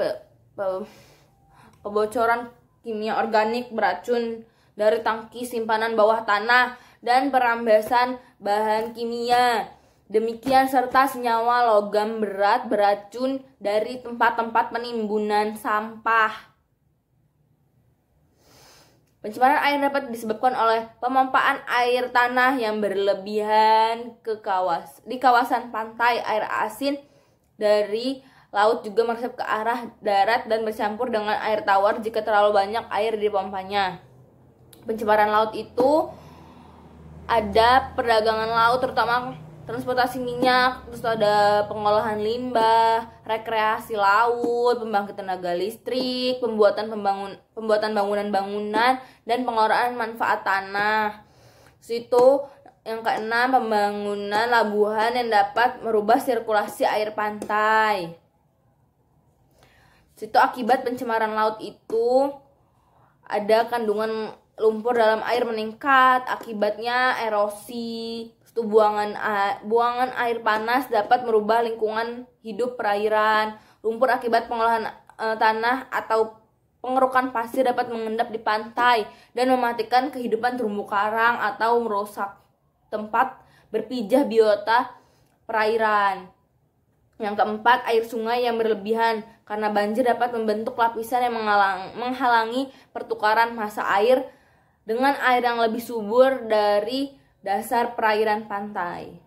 kebocoran kimia organik beracun dari tangki simpanan bawah tanah dan perambasan bahan kimia. Demikian serta senyawa logam berat beracun dari tempat-tempat penimbunan sampah. Pencemaran air dapat disebabkan oleh pemompaan air tanah yang berlebihan di kawasan pantai. Air asin dari laut juga meresap ke arah darat dan bercampur dengan air tawar jika terlalu banyak air dipompanya. Pencemaran laut itu ada perdagangan laut, terutama transportasi minyak, terus ada pengolahan limbah, rekreasi laut, pembangkit tenaga listrik, pembuatan bangunan-bangunan, dan pengelolaan manfaat tanah. Situ yang keenam, pembangunan labuhan yang dapat merubah sirkulasi air pantai. Situ akibat pencemaran laut itu ada kandungan lumpur dalam air meningkat, akibatnya erosi. Buangan air panas dapat merubah lingkungan hidup perairan. Lumpur akibat pengolahan tanah atau pengerukan pasir dapat mengendap di pantai dan mematikan kehidupan terumbu karang atau merusak tempat berpijah biota perairan. Yang keempat, air sungai yang berlebihan. Karena banjir dapat membentuk lapisan yang menghalangi pertukaran massa air dengan air yang lebih subur dari dasar perairan pantai.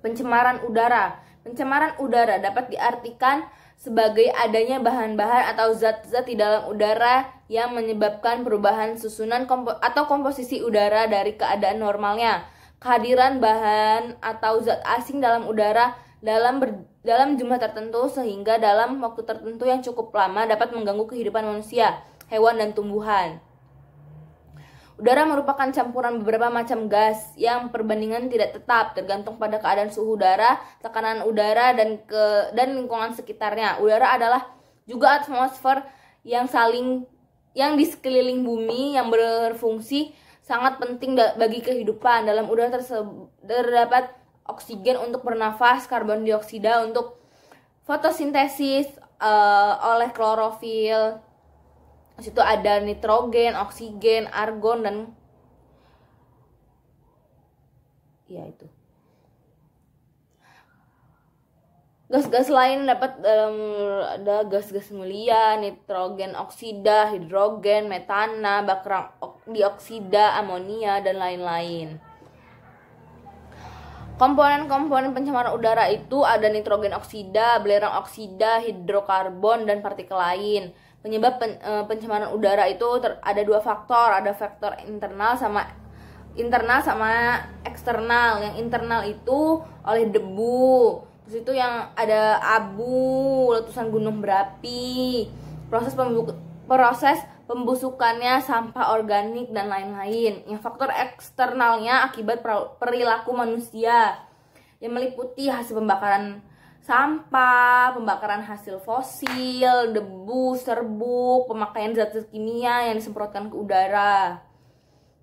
Pencemaran udara. Pencemaran udara dapat diartikan sebagai adanya bahan-bahan atau zat-zat di dalam udara yang menyebabkan perubahan susunan atau komposisi udara dari keadaan normalnya. Kehadiran bahan atau zat asing dalam udara dalam jumlah tertentu sehingga dalam waktu tertentu yang cukup lama dapat mengganggu kehidupan manusia, hewan, dan tumbuhan. Udara merupakan campuran beberapa macam gas yang perbandingan tidak tetap, tergantung pada keadaan suhu udara, tekanan udara, dan lingkungan sekitarnya. Udara adalah juga atmosfer yang di sekeliling bumi yang berfungsi sangat penting bagi kehidupan. Dalam udara terdapat oksigen untuk bernafas, karbon dioksida untuk fotosintesis oleh klorofil. Di situ ada nitrogen, oksigen, argon, dan ya itu. Gas-gas lain dapat ada gas-gas mulia, nitrogen oksida, hidrogen, metana, bakteri dioksida, amonia, dan lain-lain. Komponen-komponen pencemaran udara itu ada nitrogen oksida, belerang oksida, hidrokarbon, dan partikel lain. Penyebab pencemaran udara itu ada dua faktor, ada faktor internal sama eksternal. Yang internal itu oleh debu, terus itu yang ada abu, letusan gunung berapi, proses pembusukannya, sampah organik, dan lain-lain. Yang faktor eksternalnya akibat perilaku manusia yang meliputi hasil pembakaran sampah, pembakaran hasil fosil, debu, serbuk, pemakaian zat kimia yang disemprotkan ke udara.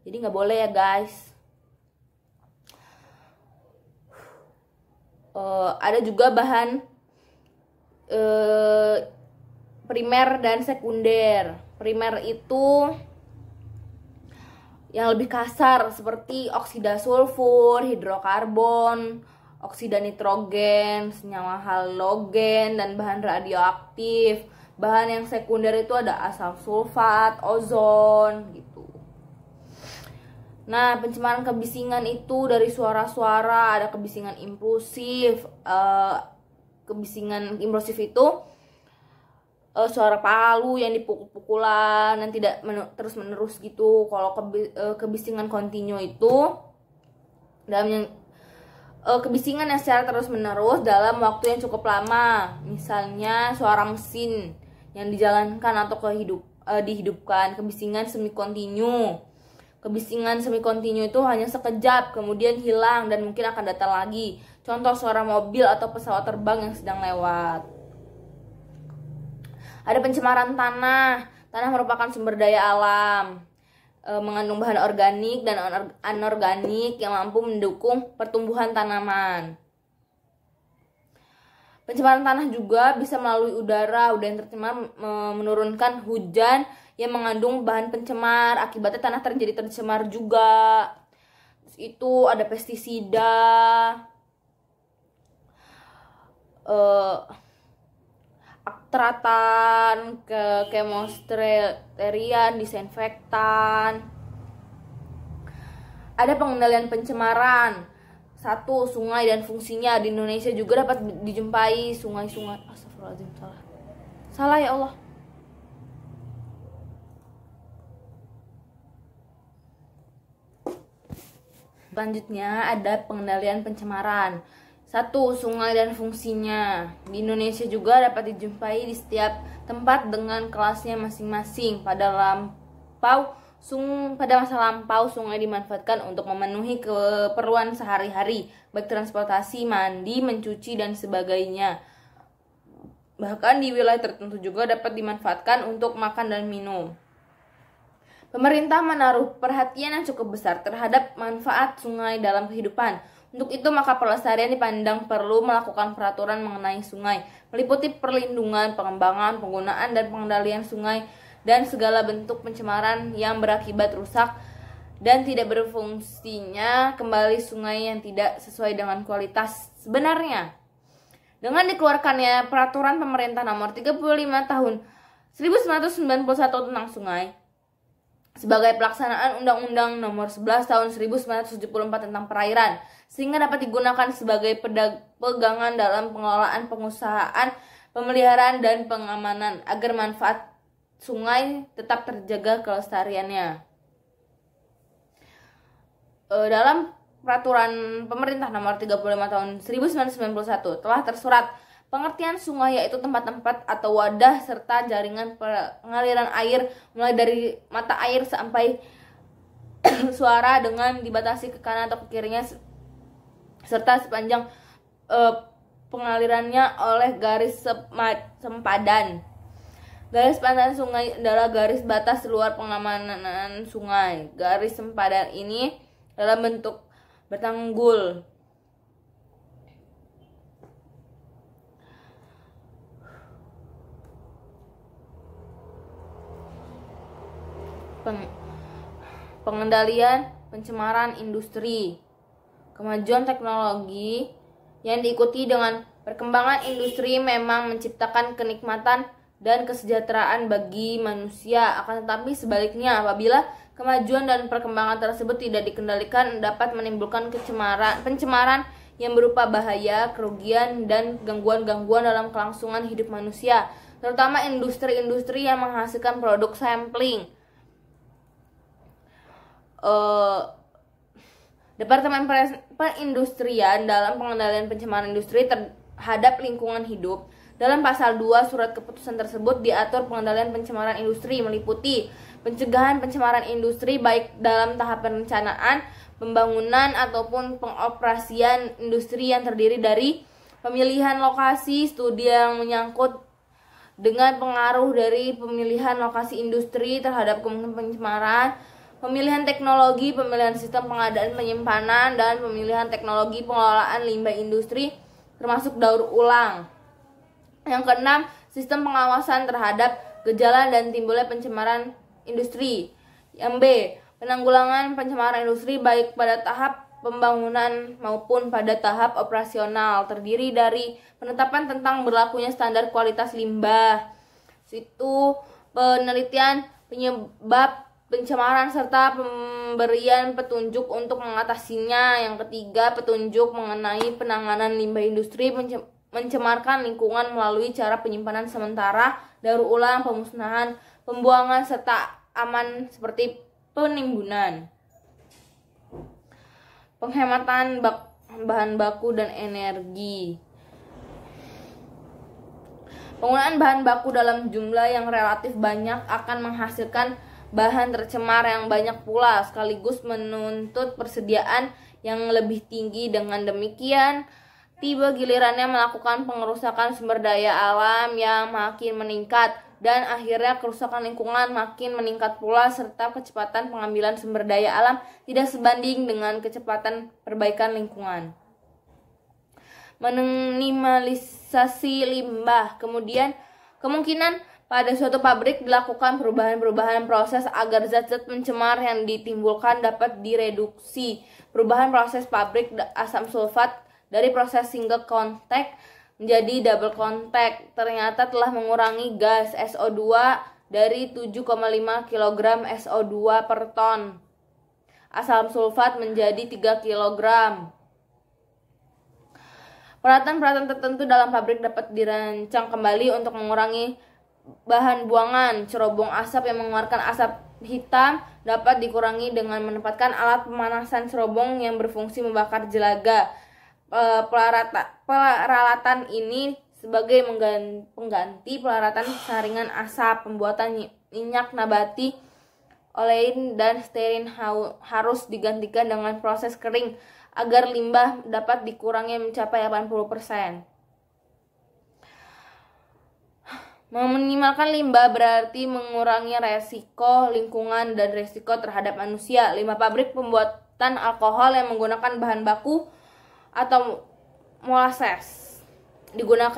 Jadi nggak boleh ya guys. Ada juga bahan primer dan sekunder. Primer itu yang lebih kasar seperti oksida sulfur, hidrokarbon, oksida nitrogen, senyawa halogen, dan bahan radioaktif. Bahan yang sekunder itu ada asam sulfat, ozon gitu. Nah, pencemaran kebisingan itu dari suara-suara, ada kebisingan impulsif. Kebisingan impulsif itu suara palu yang dipukul-pukulan dan tidak terus-menerus gitu. Kalau kebisingan kontinu itu kebisingan yang secara terus-menerus dalam waktu yang cukup lama. Misalnya suara mesin yang dijalankan atau dihidupkan. Kebisingan semi kontinu. Kebisingan semi kontinu itu hanya sekejap, kemudian hilang dan mungkin akan datang lagi. Contoh suara mobil atau pesawat terbang yang sedang lewat. Ada pencemaran tanah. Tanah merupakan sumber daya alam, mengandung bahan organik dan anorganik yang mampu mendukung pertumbuhan tanaman. Pencemaran tanah juga bisa melalui udara. Udara yang tercemar menurunkan hujan yang mengandung bahan pencemar. Akibatnya tanah jadi tercemar juga. Terus itu ada pestisida, aktratan, kemosterian, disinfektan. Ada pengendalian pencemaran. 1. Sungai dan fungsinya. Di Indonesia juga dapat dijumpai sungai-sungai. Astagfirullahaladzim, salah ya Allah. Selanjutnya ada pengendalian pencemaran. 1. Sungai dan fungsinya. Di Indonesia juga dapat dijumpai di setiap tempat dengan kelasnya masing-masing. Pada masa lampau, sungai dimanfaatkan untuk memenuhi keperluan sehari-hari, baik transportasi, mandi, mencuci, dan sebagainya. Bahkan di wilayah tertentu juga dapat dimanfaatkan untuk makan dan minum. Pemerintah menaruh perhatian yang cukup besar terhadap manfaat sungai dalam kehidupan. Untuk itu, maka pelestarian dipandang perlu melakukan peraturan mengenai sungai, meliputi perlindungan, pengembangan, penggunaan, dan pengendalian sungai, dan segala bentuk pencemaran yang berakibat rusak dan tidak berfungsinya kembali sungai yang tidak sesuai dengan kualitas sebenarnya. Dengan dikeluarkannya peraturan pemerintah nomor 35 tahun 1991 tentang sungai, sebagai pelaksanaan Undang-Undang nomor 11 tahun 1974 tentang perairan, sehingga dapat digunakan sebagai pegangan dalam pengelolaan, pengusahaan, pemeliharaan, dan pengamanan agar manfaat sungai tetap terjaga kelestariannya. Dalam peraturan pemerintah nomor 35 tahun 1991 telah tersurat pengertian sungai yaitu tempat-tempat atau wadah serta jaringan pengaliran air mulai dari mata air sampai suara dengan dibatasi ke kanan atau ke kirinya serta sepanjang pengalirannya oleh garis sempadan. Garis sempadan sungai adalah garis batas luar pengamanan sungai. Garis sempadan ini dalam bentuk bertanggul. Pengendalian pencemaran industri. Kemajuan teknologi yang diikuti dengan perkembangan industri memang menciptakan kenikmatan dan kesejahteraan bagi manusia. Akan tetapi sebaliknya, apabila kemajuan dan perkembangan tersebut tidak dikendalikan, dapat menimbulkan pencemaran yang berupa bahaya, kerugian, dan gangguan-gangguan dalam kelangsungan hidup manusia, terutama industri-industri yang menghasilkan produk sampling. Departemen Perindustrian dalam pengendalian pencemaran industri terhadap lingkungan hidup. Dalam pasal 2 surat keputusan tersebut diatur pengendalian pencemaran industri meliputi pencegahan pencemaran industri baik dalam tahap perencanaan, pembangunan, ataupun pengoperasian industri yang terdiri dari Pemilihan lokasi, studi yang menyangkut dengan pengaruh dari pemilihan lokasi industri terhadap kemungkinan pencemaran, pemilihan teknologi, pemilihan sistem pengadaan penyimpanan, dan pemilihan teknologi pengelolaan limbah industri termasuk daur ulang. Yang keenam, sistem pengawasan terhadap gejala dan timbulnya pencemaran industri. Yang B, penanggulangan pencemaran industri baik pada tahap pembangunan maupun pada tahap operasional, terdiri dari penetapan tentang berlakunya standar kualitas limbah, situ penelitian penyebab pencemaran serta pemberian petunjuk untuk mengatasinya. Yang ketiga, petunjuk mengenai penanganan limbah industri mencemarkan lingkungan melalui cara penyimpanan sementara, daur ulang, pemusnahan, pembuangan serta aman seperti penimbunan. Penghematan bahan baku dan energi. Penggunaan bahan baku dalam jumlah yang relatif banyak akan menghasilkan bahan tercemar yang banyak pula, sekaligus menuntut persediaan yang lebih tinggi. Dengan demikian, tiba gilirannya melakukan pengerusakan sumber daya alam yang makin meningkat, dan akhirnya kerusakan lingkungan makin meningkat pula, serta kecepatan pengambilan sumber daya alam tidak sebanding dengan kecepatan perbaikan lingkungan. Minimalisasi limbah. Kemudian, kemungkinan pada suatu pabrik dilakukan perubahan-perubahan proses agar zat-zat pencemar yang ditimbulkan dapat direduksi. Perubahan proses pabrik asam sulfat dari proses single contact menjadi double contact ternyata telah mengurangi gas SO2 dari 7,5 kg SO2 per ton asam sulfat menjadi 3 kg. Peralatan-peralatan tertentu dalam pabrik dapat dirancang kembali untuk mengurangi bahan buangan. Cerobong asap yang mengeluarkan asap hitam dapat dikurangi dengan menempatkan alat pemanasan cerobong yang berfungsi membakar jelaga. Peralatan ini sebagai pengganti peralatan saringan asap. Pembuatan minyak nabati, olein, dan stearin harus digantikan dengan proses kering agar limbah dapat dikurangi mencapai 80%. Meminimalkan limbah berarti mengurangi resiko lingkungan dan resiko terhadap manusia. Limbah pabrik pembuatan alkohol yang menggunakan bahan baku atau molasses diolah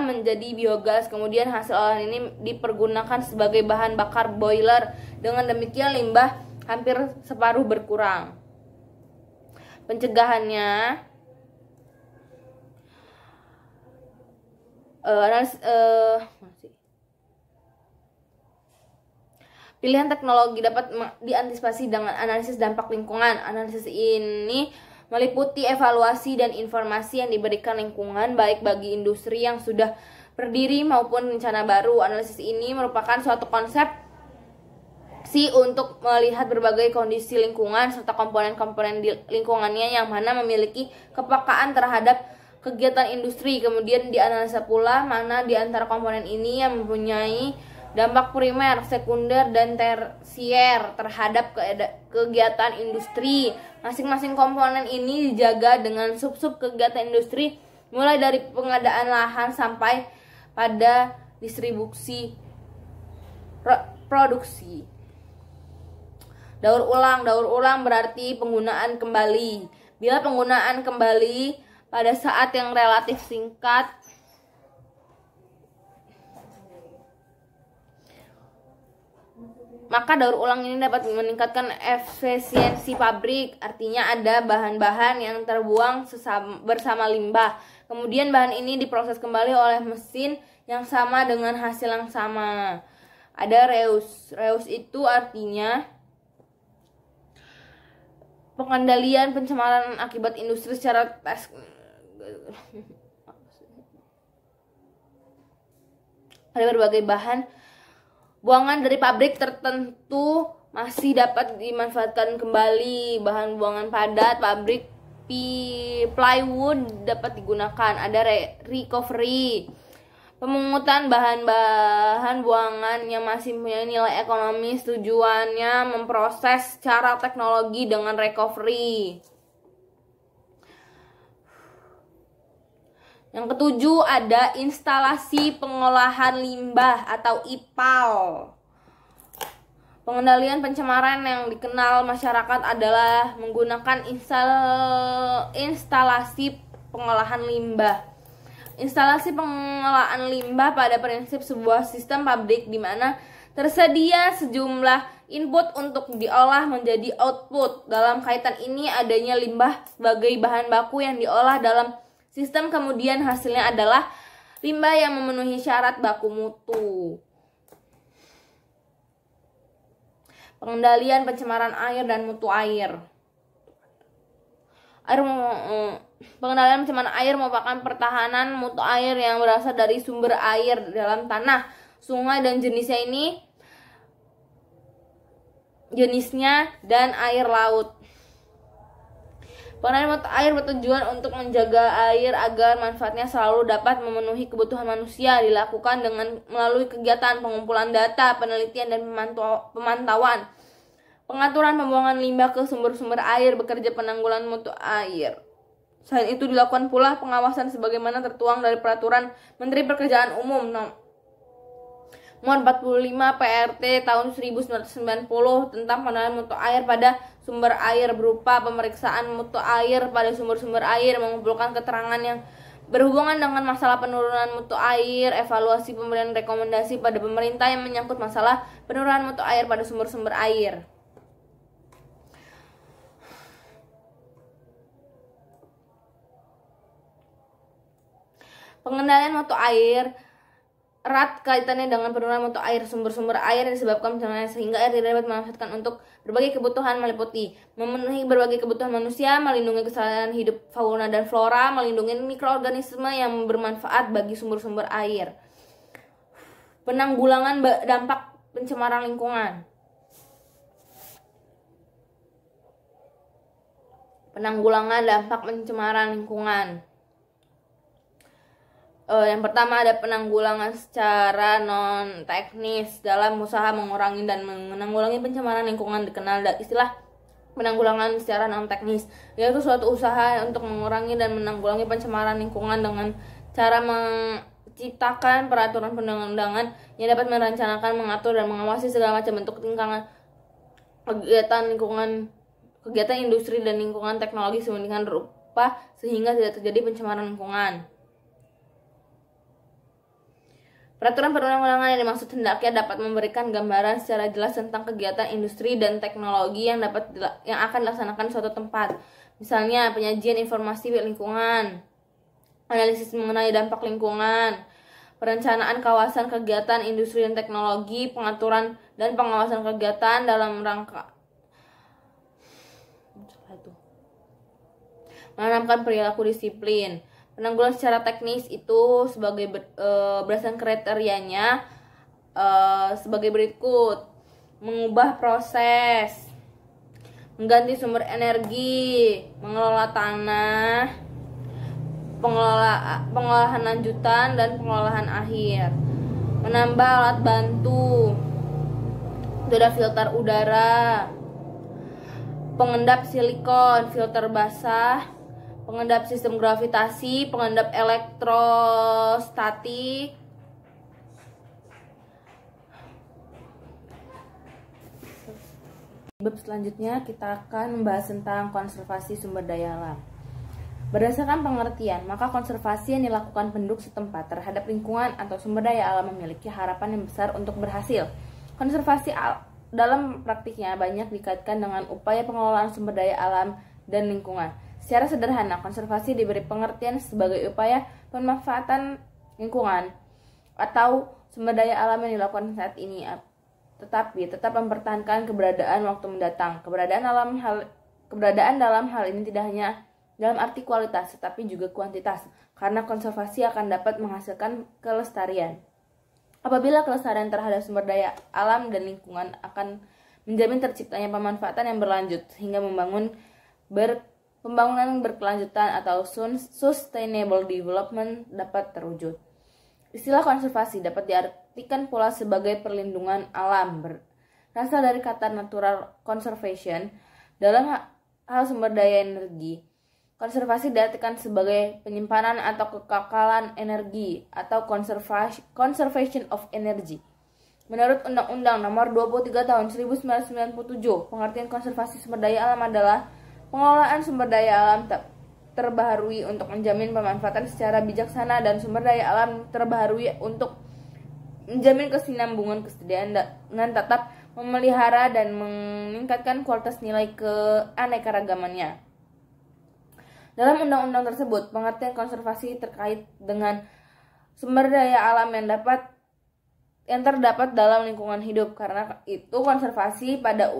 menjadi biogas, kemudian hasil olahan ini dipergunakan sebagai bahan bakar boiler. Dengan demikian limbah hampir separuh berkurang. Pencegahannya, pilihan teknologi dapat diantisipasi dengan analisis dampak lingkungan. Analisis ini meliputi evaluasi dan informasi yang diberikan lingkungan, baik bagi industri yang sudah berdiri maupun rencana baru. Analisis ini merupakan suatu konsepsi untuk melihat berbagai kondisi lingkungan serta komponen-komponen di lingkungannya yang mana memiliki kepekaan terhadap kegiatan industri. Kemudian dianalisa pula mana di antara komponen ini yang mempunyai dampak primer, sekunder, dan tersier terhadap kegiatan industri. Masing-masing komponen ini dijaga dengan sub-sub kegiatan industri, mulai dari pengadaan lahan sampai pada distribusi produksi. Daur ulang berarti penggunaan kembali. Bila penggunaan kembali pada saat yang relatif singkat, maka daur ulang ini dapat meningkatkan efisiensi pabrik. Artinya ada bahan-bahan yang terbuang bersama limbah. Kemudian bahan ini diproses kembali oleh mesin yang sama dengan hasil yang sama. Ada reuse. Reuse itu artinya pengendalian pencemaran akibat industri secara ada berbagai bahan buangan dari pabrik tertentu masih dapat dimanfaatkan kembali. Bahan buangan padat pabrik plywood dapat digunakan. Ada recovery, pemungutan bahan-bahan buangan yang masih punya nilai ekonomis. Tujuannya memproses secara teknologi dengan recovery. Yang ketujuh ada instalasi pengolahan limbah atau IPAL. Pengendalian pencemaran yang dikenal masyarakat adalah menggunakan instalasi pengolahan limbah. Instalasi pengolahan limbah pada prinsip sebuah sistem pabrik di mana tersedia sejumlah input untuk diolah menjadi output. Dalam kaitan ini adanya limbah sebagai bahan baku yang diolah dalam sistem, kemudian hasilnya adalah limbah yang memenuhi syarat baku mutu. Pengendalian pencemaran air dan mutu air. Pengendalian pencemaran air merupakan pertahanan mutu air yang berasal dari sumber air dalam tanah, sungai dan jenisnya dan air laut. Pengendalian mutu air bertujuan untuk menjaga air agar manfaatnya selalu dapat memenuhi kebutuhan manusia, dilakukan dengan melalui kegiatan pengumpulan data, penelitian dan pemantauan. Pengaturan pembuangan limbah ke sumber-sumber air, bekerja penanggulangan mutu air. Selain itu dilakukan pula pengawasan sebagaimana tertuang dari Peraturan Menteri Pekerjaan Umum Nomor 45 PRT tahun 1990 tentang penanganan mutu air pada sumber air, berupa pemeriksaan mutu air pada sumber-sumber air, mengumpulkan keterangan yang berhubungan dengan masalah penurunan mutu air, evaluasi pemberian rekomendasi pada pemerintah yang menyangkut masalah penurunan mutu air pada sumber-sumber air. Pengendalian mutu air erat kaitannya dengan penurunan mutu air. Sumber-sumber air yang disebabkan pencemaran sehingga air tidak dapat dimanfaatkan untuk berbagai kebutuhan, meliputi memenuhi berbagai kebutuhan manusia, melindungi kelestarian hidup fauna dan flora, melindungi mikroorganisme yang bermanfaat bagi sumber-sumber air. Penanggulangan dampak pencemaran lingkungan. Penanggulangan dampak pencemaran lingkungan. Yang pertama ada penanggulangan secara non teknis dalam usaha mengurangi dan menanggulangi pencemaran lingkungan. Dikenal istilah penanggulangan secara non teknis, yaitu suatu usaha untuk mengurangi dan menanggulangi pencemaran lingkungan dengan cara menciptakan peraturan perundang-undangan yang dapat merencanakan, mengatur dan mengawasi segala macam bentuk tingkatan kegiatan lingkungan, kegiatan industri dan lingkungan teknologi sedemikian rupa sehingga tidak terjadi pencemaran lingkungan. Peraturan perundang-undangan yang dimaksud hendaknya dapat memberikan gambaran secara jelas tentang kegiatan industri dan teknologi yang akan dilaksanakan suatu tempat. Misalnya, penyajian informasi lingkungan, analisis mengenai dampak lingkungan, perencanaan kawasan kegiatan industri dan teknologi, pengaturan dan pengawasan kegiatan dalam rangka menanamkan perilaku disiplin. Penanggulangan secara teknis itu sebagai berdasarkan kriterianya sebagai berikut: mengubah proses, mengganti sumber energi, mengelola tanah, pengolahan lanjutan dan pengolahan akhir, menambah alat bantu, filter udara, pengendap silikon, filter basah, pengendap sistem gravitasi, pengendap elektrostatik, bab selanjutnya kita akan membahas tentang konservasi sumber daya alam. Berdasarkan pengertian, maka konservasi yang dilakukan penduduk setempat terhadap lingkungan atau sumber daya alam memiliki harapan yang besar untuk berhasil. Konservasi dalam praktiknya banyak dikaitkan dengan upaya pengelolaan sumber daya alam dan lingkungan. Secara sederhana, konservasi diberi pengertian sebagai upaya pemanfaatan lingkungan atau sumber daya alam yang dilakukan saat ini, tetapi tetap mempertahankan keberadaan waktu mendatang. Keberadaan dalam hal ini tidak hanya dalam arti kualitas, tetapi juga kuantitas, karena konservasi akan dapat menghasilkan kelestarian. Apabila kelestarian terhadap sumber daya alam dan lingkungan akan menjamin terciptanya pemanfaatan yang berlanjut, sehingga pembangunan berkelanjutan atau sustainable development dapat terwujud. Istilah konservasi dapat diartikan pula sebagai perlindungan alam, berasal dari kata natural conservation dalam hal sumber daya energi. Konservasi diartikan sebagai penyimpanan atau kekekalan energi atau conservation of energy. Menurut Undang-Undang Nomor 23 Tahun 1997, pengertian konservasi sumber daya alam adalah pengelolaan sumber daya alam terbaharui untuk menjamin pemanfaatan secara bijaksana dan sumber daya alam terbaharui untuk menjamin kesinambungan kesediaan dengan tetap memelihara dan meningkatkan kualitas nilai keanekaragamannya. Dalam undang-undang tersebut, pengertian konservasi terkait dengan sumber daya alam yang terdapat dalam lingkungan hidup. Karena itu konservasi pada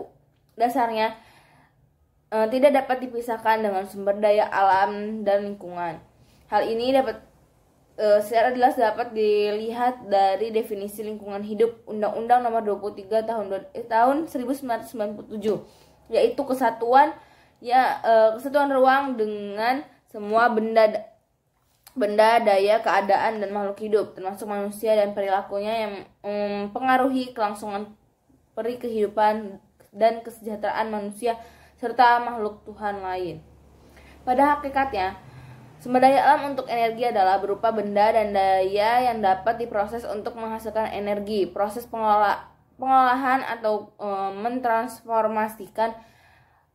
dasarnya tidak dapat dipisahkan dengan sumber daya alam dan lingkungan. Hal ini secara jelas dapat dilihat dari definisi lingkungan hidup Undang-Undang Nomor 23 tahun 1997, yaitu kesatuan ruang dengan semua benda, daya, keadaan, dan makhluk hidup, termasuk manusia dan perilakunya yang mempengaruhi kelangsungan peri kehidupan dan kesejahteraan manusia serta makhluk Tuhan lain. Pada hakikatnya, sumber daya alam untuk energi adalah berupa benda dan daya yang dapat diproses untuk menghasilkan energi. Proses pengolahan atau mentransformasikan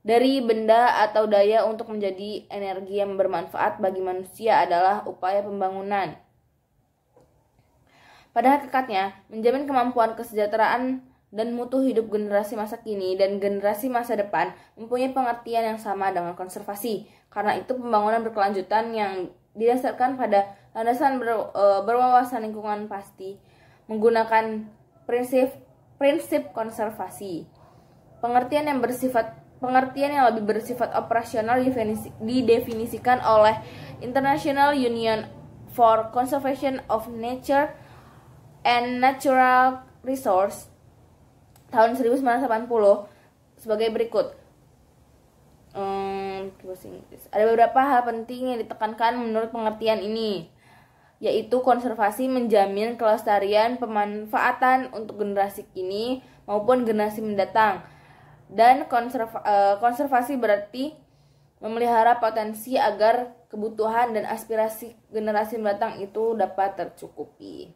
dari benda atau daya untuk menjadi energi yang bermanfaat bagi manusia adalah upaya pembangunan. Pada hakikatnya, menjamin kemampuan kesejahteraan dan mutu hidup generasi masa kini dan generasi masa depan mempunyai pengertian yang sama dengan konservasi. Karena itu pembangunan berkelanjutan yang didasarkan pada landasan berwawasan lingkungan pasti menggunakan prinsip konservasi. Pengertian yang lebih bersifat operasional didefinisikan oleh International Union for Conservation of Nature and Natural Resources tahun 1980 sebagai berikut. Ada beberapa hal penting yang ditekankan menurut pengertian ini, yaitu konservasi menjamin kelestarian pemanfaatan untuk generasi kini maupun generasi mendatang. Dan konservasi berarti memelihara potensi agar kebutuhan dan aspirasi generasi mendatang itu dapat tercukupi.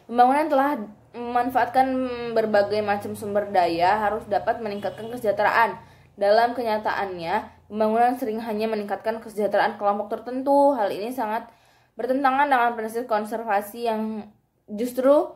Pembangunan telah memanfaatkan berbagai macam sumber daya harus dapat meningkatkan kesejahteraan. Dalam kenyataannya, pembangunan sering hanya meningkatkan kesejahteraan kelompok tertentu. Hal ini sangat bertentangan dengan prinsip konservasi yang justru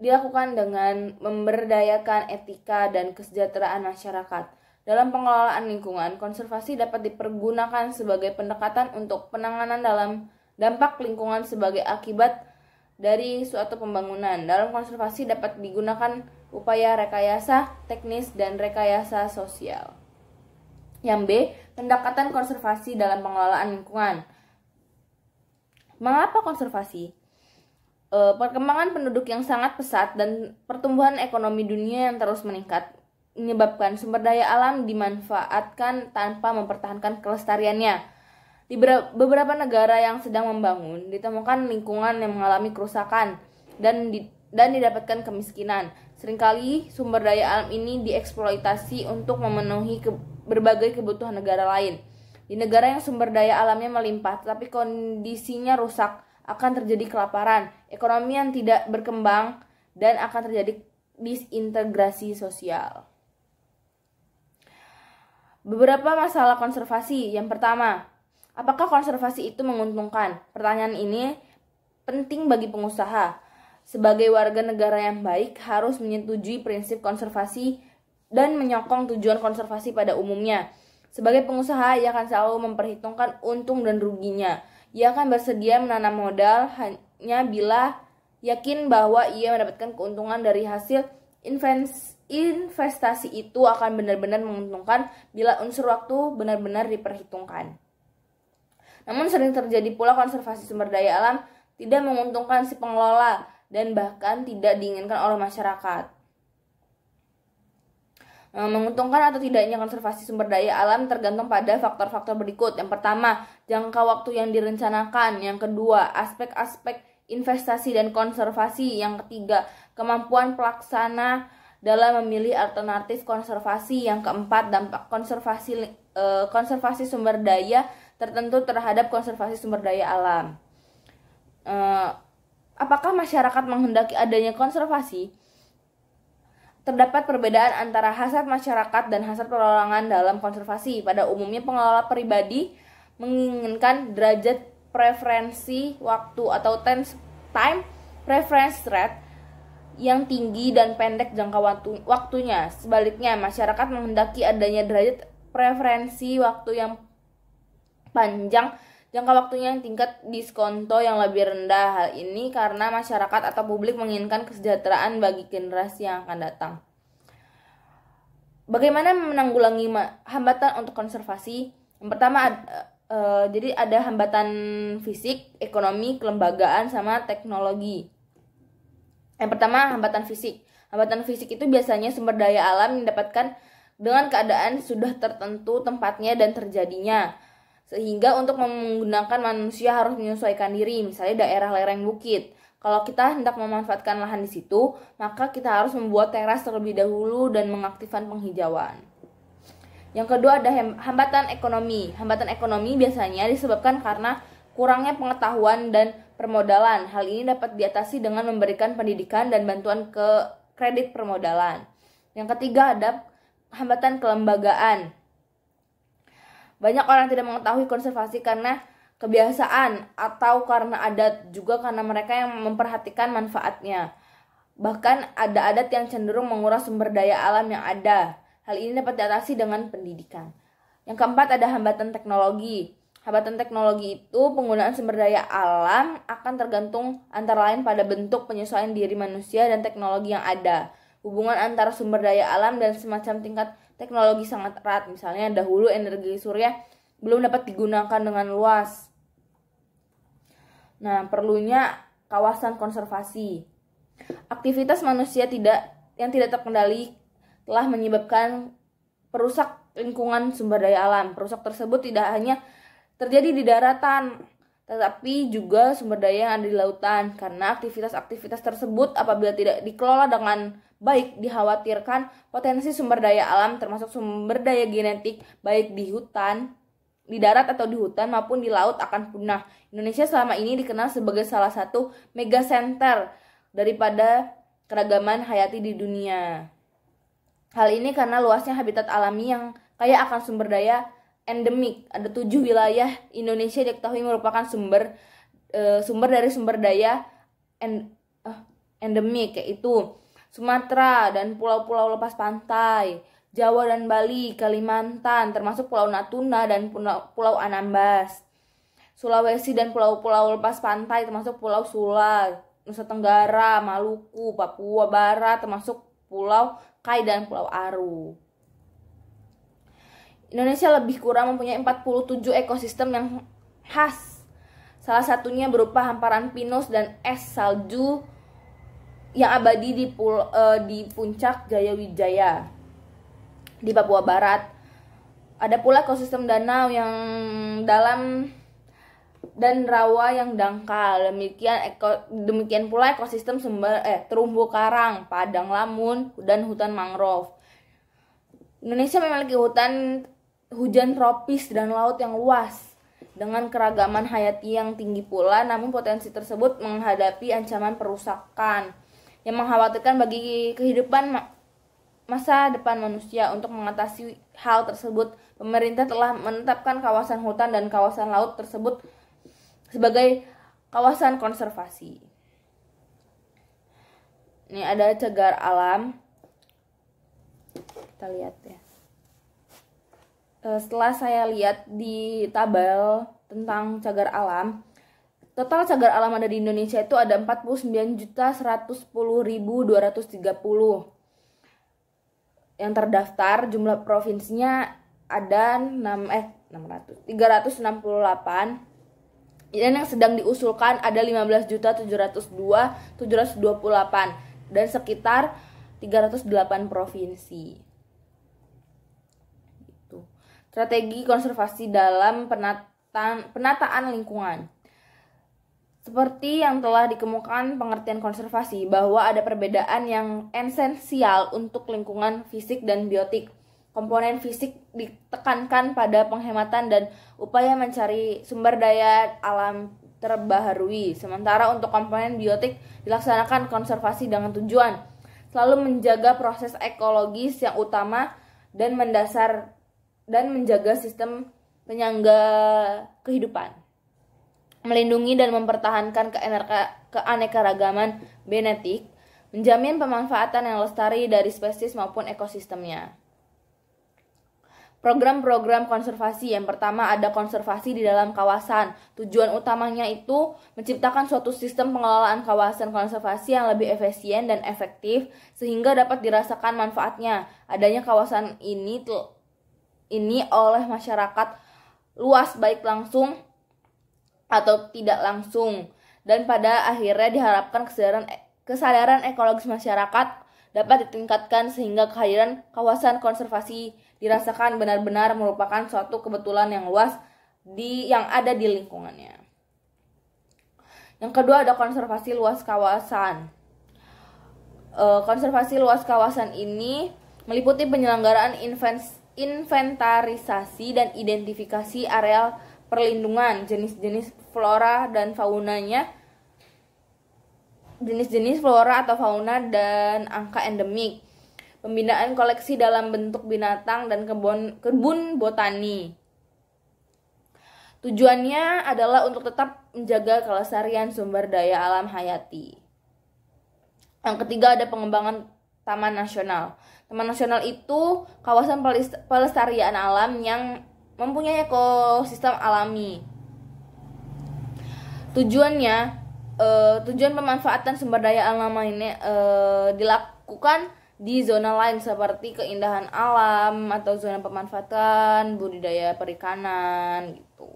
dilakukan dengan memberdayakan etika dan kesejahteraan masyarakat. Dalam pengelolaan lingkungan, konservasi dapat dipergunakan sebagai pendekatan untuk penanganan dalam dampak lingkungan sebagai akibat dari suatu pembangunan. Dalam konservasi dapat digunakan upaya rekayasa teknis dan rekayasa sosial. Yang B, pendekatan konservasi dalam pengelolaan lingkungan. Mengapa konservasi? Perkembangan penduduk yang sangat pesat dan pertumbuhan ekonomi dunia yang terus meningkat menyebabkan sumber daya alam dimanfaatkan tanpa mempertahankan kelestariannya. Di beberapa negara yang sedang membangun, ditemukan lingkungan yang mengalami kerusakan dan didapatkan kemiskinan. Seringkali sumber daya alam ini dieksploitasi untuk memenuhi berbagai kebutuhan negara lain. Di negara yang sumber daya alamnya melimpah, tapi kondisinya rusak, akan terjadi kelaparan, ekonomi yang tidak berkembang, dan akan terjadi disintegrasi sosial. Beberapa masalah konservasi. Yang pertama, apakah konservasi itu menguntungkan? Pertanyaan ini penting bagi pengusaha. Sebagai warga negara yang baik harus menyetujui prinsip konservasi dan menyokong tujuan konservasi pada umumnya. Sebagai pengusaha, ia akan selalu memperhitungkan untung dan ruginya. Ia akan bersedia menanam modal hanya bila yakin bahwa ia mendapatkan keuntungan dari hasil investasi itu akan benar-benar menguntungkan bila unsur waktu benar-benar diperhitungkan. Namun sering terjadi pula konservasi sumber daya alam tidak menguntungkan si pengelola dan bahkan tidak diinginkan oleh masyarakat. Menguntungkan atau tidaknya konservasi sumber daya alam tergantung pada faktor-faktor berikut. Yang pertama, jangka waktu yang direncanakan. Yang kedua, aspek-aspek investasi dan konservasi. Yang ketiga, kemampuan pelaksana dalam memilih alternatif konservasi. Yang keempat, dampak konservasi sumber daya tertentu terhadap konservasi sumber daya alam. Apakah masyarakat menghendaki adanya konservasi? Terdapat perbedaan antara hasrat masyarakat dan hasrat perorangan dalam konservasi. Pada umumnya pengelola pribadi menginginkan derajat preferensi waktu atau time preference rate yang tinggi dan pendek jangka waktunya. Sebaliknya, masyarakat menghendaki adanya derajat preferensi waktu yang panjang jangka waktunya yang tingkat diskonto yang lebih rendah. Hal ini karena masyarakat atau publik menginginkan kesejahteraan bagi generasi yang akan datang. Bagaimana menanggulangi hambatan untuk konservasi? Yang pertama, jadi ada hambatan fisik, ekonomi, kelembagaan, sama teknologi. Yang pertama, hambatan fisik. Hambatan fisik itu biasanya sumber daya alam yang didapatkan dengan keadaan sudah tertentu tempatnya dan terjadinya. Sehingga untuk menggunakan manusia harus menyesuaikan diri, misalnya daerah lereng bukit. Kalau kita hendak memanfaatkan lahan di situ, maka kita harus membuat teras terlebih dahulu dan mengaktifkan penghijauan. Yang kedua ada hambatan ekonomi. Hambatan ekonomi biasanya disebabkan karena kurangnya pengetahuan dan permodalan. Hal ini dapat diatasi dengan memberikan pendidikan dan bantuan ke kredit permodalan. Yang ketiga ada hambatan kelembagaan. Banyak orang tidak mengetahui konservasi karena kebiasaan atau karena adat, juga karena mereka yang memperhatikan manfaatnya. Bahkan ada adat yang cenderung menguras sumber daya alam yang ada. Hal ini dapat diatasi dengan pendidikan. Yang keempat ada hambatan teknologi. Hambatan teknologi itu penggunaan sumber daya alam akan tergantung antara lain pada bentuk penyesuaian diri manusia dan teknologi yang ada. Hubungan antara sumber daya alam dan semacam tingkat teknologi sangat erat. Misalnya dahulu energi surya belum dapat digunakan dengan luas. Nah, perlunya kawasan konservasi. Aktivitas manusia yang tidak terkendali telah menyebabkan perusak lingkungan sumber daya alam. Perusak tersebut tidak hanya terjadi di daratan, tetapi juga sumber daya yang ada di lautan. Karena aktivitas-aktivitas tersebut apabila tidak dikelola dengan baik, dikhawatirkan potensi sumber daya alam termasuk sumber daya genetik baik di hutan, di darat atau di hutan maupun di laut akan punah. Indonesia selama ini dikenal sebagai salah satu mega center daripada keragaman hayati di dunia. Hal ini karena luasnya habitat alami yang kaya akan sumber daya endemik. Ada 7 wilayah Indonesia diketahui merupakan sumber dari sumber daya endemik, yaitu Sumatera dan pulau-pulau lepas pantai, Jawa dan Bali, Kalimantan, termasuk Pulau Natuna dan Pulau Anambas, Sulawesi dan pulau-pulau lepas pantai termasuk Pulau Sula, Nusa Tenggara, Maluku, Papua Barat termasuk Pulau Kai dan Pulau Aru. Indonesia lebih kurang mempunyai 47 ekosistem yang khas. Salah satunya berupa hamparan pinus dan es salju yang abadi di puncak Jayawijaya di Papua Barat. Ada pula ekosistem danau yang dalam dan rawa yang dangkal. Demikian pula ekosistem terumbu karang, padang lamun, dan hutan mangrove. Indonesia memiliki hujan tropis dan laut yang luas dengan keragaman hayati yang tinggi pula, namun potensi tersebut menghadapi ancaman perusakan yang mengkhawatirkan bagi kehidupan masa depan manusia. Untuk mengatasi hal tersebut, pemerintah telah menetapkan kawasan hutan dan kawasan laut tersebut sebagai kawasan konservasi. Ini ada cagar alam. Kita lihat ya. Setelah saya lihat di tabel tentang cagar alam, total cagar alam ada di Indonesia itu ada 49.110.230. Yang terdaftar, jumlah provinsinya ada 368. Dan yang sedang diusulkan ada 15.702.728 dan sekitar 308 provinsi. Itu. Strategi konservasi dalam penataan lingkungan. Seperti yang telah dikemukakan pengertian konservasi bahwa ada perbedaan yang esensial untuk lingkungan fisik dan biotik. Komponen fisik ditekankan pada penghematan dan upaya mencari sumber daya alam terbaharui. Sementara untuk komponen biotik dilaksanakan konservasi dengan tujuan selalu menjaga proses ekologis yang utama dan mendasar dan menjaga sistem penyangga kehidupan, melindungi dan mempertahankan keanekaragaman genetik, menjamin pemanfaatan yang lestari dari spesies maupun ekosistemnya. Program-program konservasi yang pertama ada konservasi di dalam kawasan. Tujuan utamanya itu menciptakan suatu sistem pengelolaan kawasan konservasi yang lebih efisien dan efektif sehingga dapat dirasakan manfaatnya. Adanya kawasan ini oleh masyarakat luas baik langsung atau tidak langsung, dan pada akhirnya diharapkan kesadaran ekologis masyarakat dapat ditingkatkan sehingga kehadiran kawasan konservasi dirasakan benar-benar merupakan suatu kebetulan yang luas yang ada di lingkungannya. Yang kedua ada konservasi luas kawasan. Konservasi luas kawasan ini meliputi penyelenggaraan inventarisasi dan identifikasi areal perlindungan, jenis-jenis flora dan faunanya, jenis-jenis flora atau fauna dan angka endemik, pembinaan koleksi dalam bentuk binatang dan kebun botani. Tujuannya adalah untuk tetap menjaga kelestarian sumber daya alam hayati. Yang ketiga ada pengembangan taman nasional. Taman nasional itu kawasan pelestarian alam yang mempunyai ekosistem alami. Tujuan pemanfaatan sumber daya alam ini dilakukan di zona lain seperti keindahan alam atau zona pemanfaatan budidaya perikanan gitu.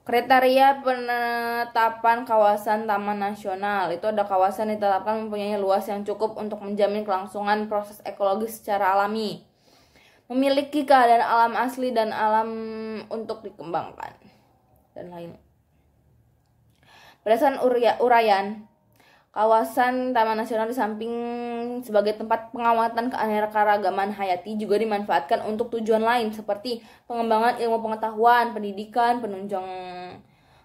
Kriteria penetapan kawasan taman nasional itu ada kawasan ditetapkan mempunyai luas yang cukup untuk menjamin kelangsungan proses ekologis secara alami, memiliki keadaan alam asli dan alam untuk dikembangkan dan lain. Berdasarkan uraian, kawasan Taman Nasional di samping sebagai tempat pengamatan keanekaragaman hayati juga dimanfaatkan untuk tujuan lain seperti pengembangan ilmu pengetahuan, pendidikan,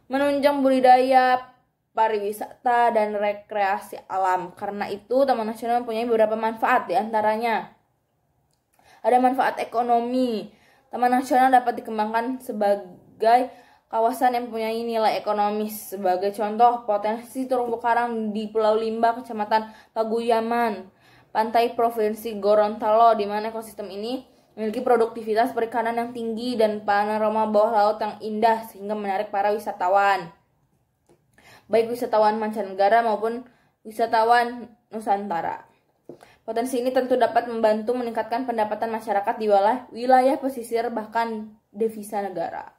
menunjang budidaya, pariwisata, dan rekreasi alam. Karena itu, Taman Nasional mempunyai beberapa manfaat, diantaranya ada manfaat ekonomi. Taman Nasional dapat dikembangkan sebagai kawasan yang mempunyai nilai ekonomis. Sebagai contoh, potensi terumbu karang di Pulau Limba, Kecamatan Paguyaman, pantai Provinsi Gorontalo, di mana ekosistem ini memiliki produktivitas perikanan yang tinggi dan panorama bawah laut yang indah sehingga menarik para wisatawan, baik wisatawan mancanegara maupun wisatawan Nusantara. Potensi ini tentu dapat membantu meningkatkan pendapatan masyarakat di wilayah pesisir bahkan devisa negara.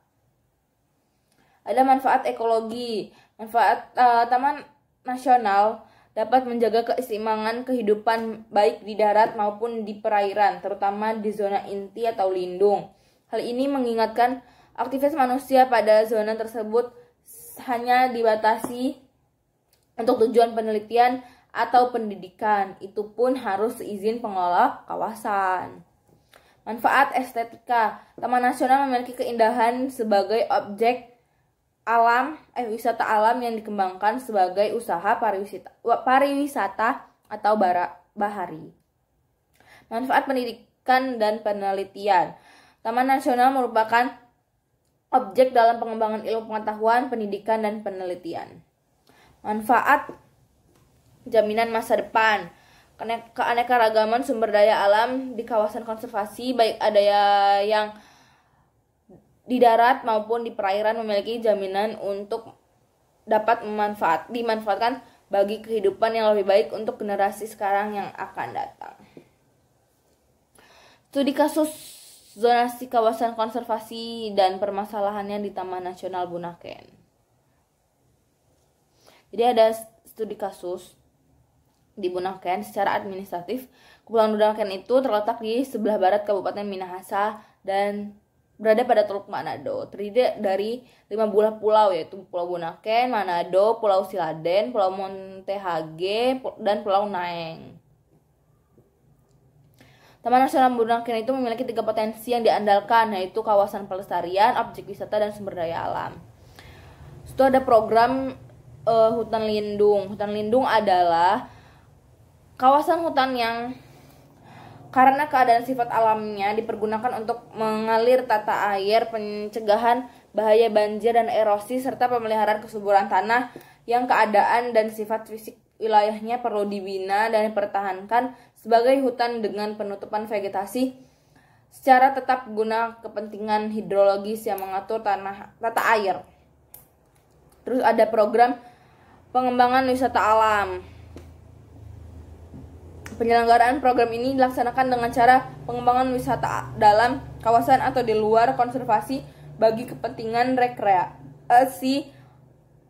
Ada manfaat ekologi. Manfaat Taman Nasional dapat menjaga keseimbangan kehidupan baik di darat maupun di perairan, terutama di zona inti atau lindung. Hal ini mengingatkan aktivitas manusia pada zona tersebut hanya dibatasi untuk tujuan penelitian atau pendidikan. Itu pun harus izin pengelola kawasan. Manfaat estetika. Taman Nasional memiliki keindahan sebagai objek wisata alam yang dikembangkan sebagai usaha pariwisata atau bahari. Manfaat pendidikan dan penelitian. Taman Nasional merupakan objek dalam pengembangan ilmu pengetahuan, pendidikan, dan penelitian. Manfaat jaminan masa depan. Keanekaragaman sumber daya alam di kawasan konservasi, baik ada yang di darat maupun di perairan, memiliki jaminan untuk dapat dimanfaatkan bagi kehidupan yang lebih baik untuk generasi sekarang yang akan datang. Studi kasus zonasi kawasan konservasi dan permasalahannya di Taman Nasional Bunaken. Jadi ada studi kasus di Bunaken. Secara administratif, Kepulauan Bunaken itu terletak di sebelah barat Kabupaten Minahasa dan berada pada Teluk Manado, terdiri dari 5 buah pulau, yaitu Pulau Bunaken, Manado, Pulau Siladen, Pulau Montague, dan Pulau Naeng. Taman Nasional Bunaken itu memiliki 3 potensi yang diandalkan, yaitu kawasan pelestarian, objek wisata, dan sumber daya alam. Itu ada program hutan lindung. Hutan lindung adalah kawasan hutan yang karena keadaan sifat alamnya dipergunakan untuk mengalir tata air, pencegahan bahaya banjir dan erosi, serta pemeliharaan kesuburan tanah yang keadaan dan sifat fisik wilayahnya perlu dibina dan dipertahankan sebagai hutan dengan penutupan vegetasi secara tetap guna kepentingan hidrologis yang mengatur tata air. Terus ada program pengembangan wisata alam. Penyelenggaraan program ini dilaksanakan dengan cara pengembangan wisata dalam kawasan atau di luar konservasi bagi kepentingan rekreasi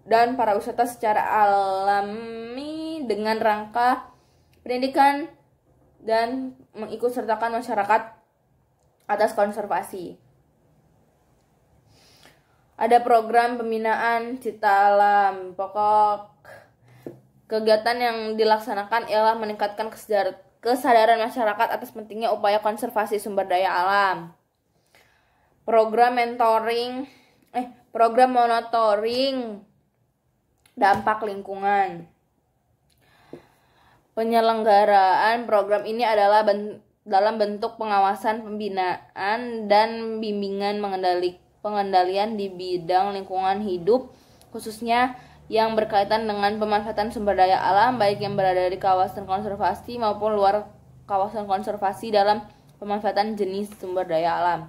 dan pariwisata secara alami dengan rangka pendidikan dan mengikutsertakan masyarakat atas konservasi. Ada program pembinaan cita alam. Pokok kegiatan yang dilaksanakan ialah meningkatkan kesadaran masyarakat atas pentingnya upaya konservasi sumber daya alam. Program monitoring dampak lingkungan. Penyelenggaraan program ini adalah dalam bentuk pengawasan, pembinaan, dan bimbingan pengendalian di bidang lingkungan hidup, khususnya yang berkaitan dengan pemanfaatan sumber daya alam, baik yang berada di kawasan konservasi maupun luar kawasan konservasi dalam pemanfaatan jenis sumber daya alam.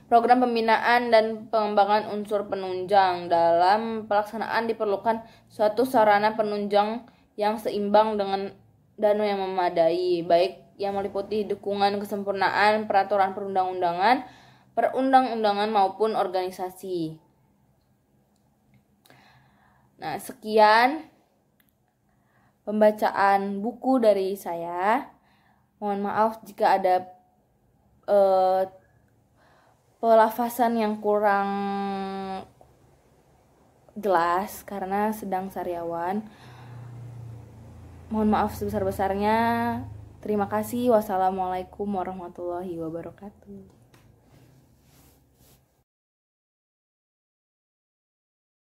Program pembinaan dan pengembangan unsur penunjang. Dalam pelaksanaan diperlukan suatu sarana penunjang yang seimbang dengan dana yang memadai, baik yang meliputi dukungan kesempurnaan peraturan perundang-undangan maupun organisasi. Nah, sekian pembacaan buku dari saya. Mohon maaf jika ada pelafasan yang kurang jelas karena sedang sariawan. Mohon maaf sebesar-besarnya. Terima kasih. Wassalamualaikum warahmatullahi wabarakatuh.